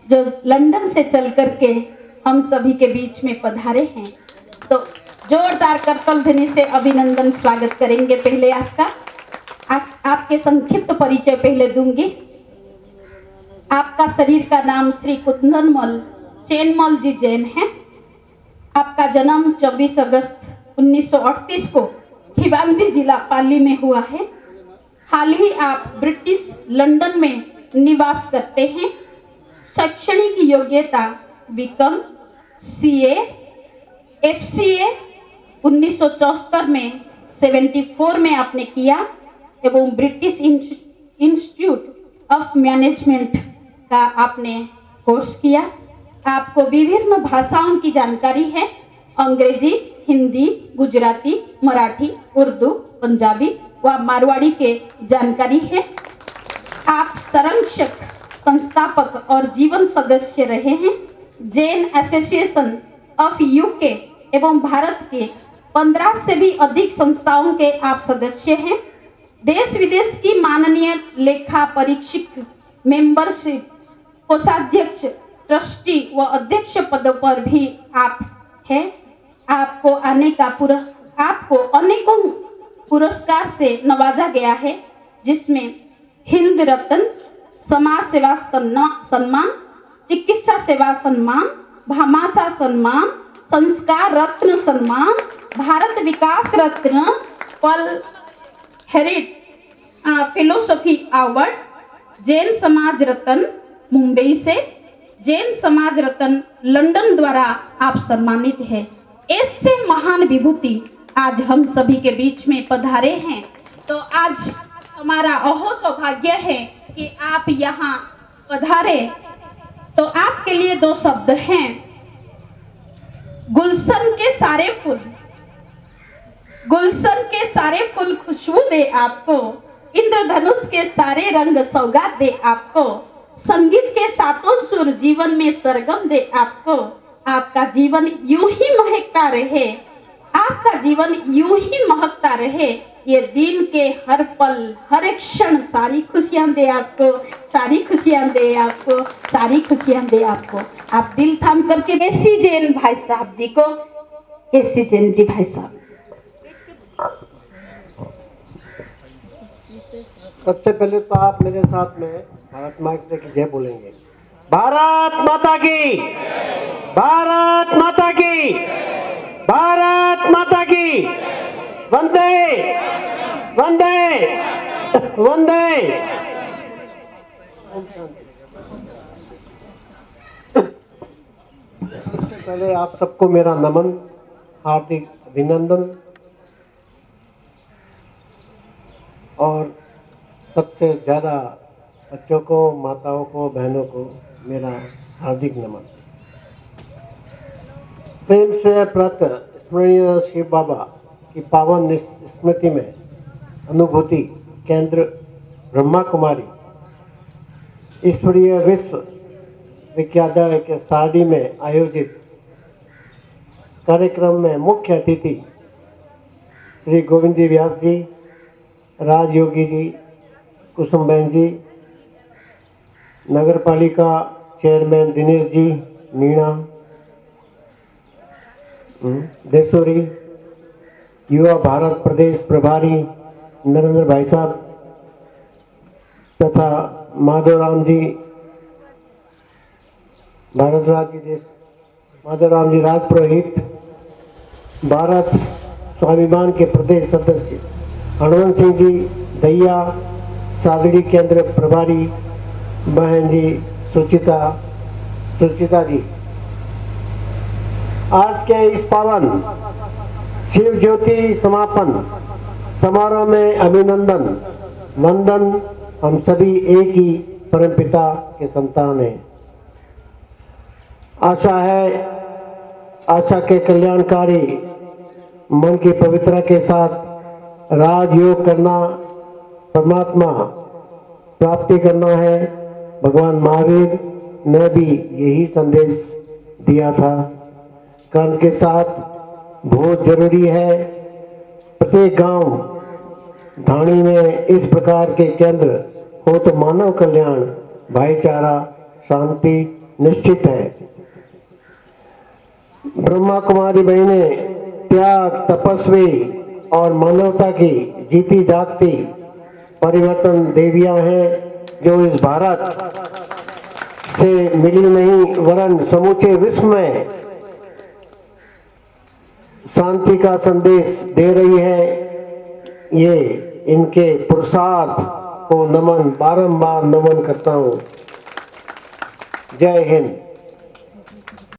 जो लंदन से चल करके हम सभी के बीच में पधारे हैं। तो जोरदार करतल ध्वनि से अभिनंदन स्वागत करेंगे। पहले आपके संक्षिप्त परिचय पहले दूंगी। आपका शरीर का नाम श्री कुंदनमल चैनमल जी जैन है। आपका जन्म 24 अगस्त 1938 को भिवांडी जिला पाली में हुआ है। हाल ही आप ब्रिटिश लंदन में निवास करते हैं। शैक्षणिक योग्यता बीकॉम, सीए, एफसीए 1974 में 74 में आपने किया एवं ब्रिटिश इंस्टीट्यूट ऑफ मैनेजमेंट का आपने कोर्स किया। आपको विभिन्न भाषाओं की जानकारी है, अंग्रेजी, हिंदी, गुजराती, मराठी, उर्दू, पंजाबी व मारवाड़ी के जानकारी है। आप संरक्षक, संस्थापक और जीवन सदस्य रहे हैं। जैन एसोसिएशन ऑफ यूके एवं भारत के 15 से भी अधिक संस्थाओं के आप सदस्य हैं। देश विदेश की माननीय लेखा परीक्षक, मेंबरशिप, कोषाध्यक्ष, ट्रस्टी व अध्यक्ष पदों पर भी आप हैं। आपको अनेकों पुरस्कार से नवाजा गया है, जिसमें हिंद रत्न, समाज सेवा सम्मान, चिकित्सा सेवा सम्मान, भामाशाह सम्मान, संस्कार रत्न सम्मान, भारत विकास रत्न, पल हेरिट फिलोसॉफी अवार्ड, जैन समाज रत्न मुंबई से, जैन समाज रत्न लंदन द्वारा आप सम्मानित हैं। ऐसे महान विभूति आज हम सभी के बीच में पधारे हैं। तो आज हमारा अहो सौभाग्य है कि आप यहाँ पधारे। तो आपके लिए 2 शब्द हैं। गुलशन के सारे फूल, गुलशन के सारे फूल खुशबू दे आपको, इंद्रधनुष के सारे रंग सौगात दे आपको, संगीत के सातों सुर जीवन में सरगम दे आपको। आपका जीवन यूं ही महकता रहे, आपका जीवन यूं ही महकता रहे। ये दिन के हर पल, हर एक क्षण सारी खुशियां दे आपको, सारी खुशियां दे आपको, सारी खुशियां दे आपको। आप दिल थाम करके केसी जैन भाई साहब जी को, केसी जैन जी भाई साहब। सबसे पहले तो आप मेरे साथ में भारत माता की जय बोलेंगे। भारत माता की, भारत माता की, भारत माता की, वंदे वंदे वंदे। सबसे पहले आप सबको मेरा नमन, हार्दिक अभिनंदन और सबसे ज़्यादा बच्चों को, माताओं को, बहनों को मेरा हार्दिक नमन। प्रेम से प्रत स्मरणीय शिव बाबा की पावन स्मृति में अनुभूति केंद्र ब्रह्मा कुमारी ईश्वरीय विश्व विद्यालय के शादी में आयोजित कार्यक्रम में मुख्य अतिथि श्री गोविंदी व्यास जी, राजयोगी जी, कुसुमबेन जी, नगर पालिका चेयरमैन दिनेश जी, मीणा देसोरी, युवा भारत प्रदेश प्रभारी नरेंद्र भाई साहब तथा माधवराम जी, भारतराज जी देश, माधवराम जी राजपुरोहित, भारत स्वाभिमान के प्रदेश सदस्य हनुमंत सिंह जी दैया, सादड़ी केंद्र प्रभारी बहन जी सुचिता जी। आज के इस पावन शिव ज्योति समापन समारोह में अभिनंदन वंदन। हम सभी एक ही परमपिता के संतान हैं। आशा के कल्याणकारी मन की पवित्रता के साथ राजयोग करना, परमात्मा प्राप्ति करना है। भगवान महावीर ने भी यही संदेश दिया था। कर्म के साथ बहुत जरूरी है। प्रत्येक गांव ढाणी में इस प्रकार के केंद्र हो तो मानव कल्याण, भाईचारा, शांति निश्चित है। ब्रह्मा कुमारी बहनें त्याग, तपस्वी और मानवता की जीती जागती परिवर्तन देवियां हैं जो इस भारत से मिली नहीं वरन समूचे विश्व में शांति का संदेश दे रही है। ये इनके पुरुषार्थ को नमन, बारंबार नमन करता हूं। जय हिंद।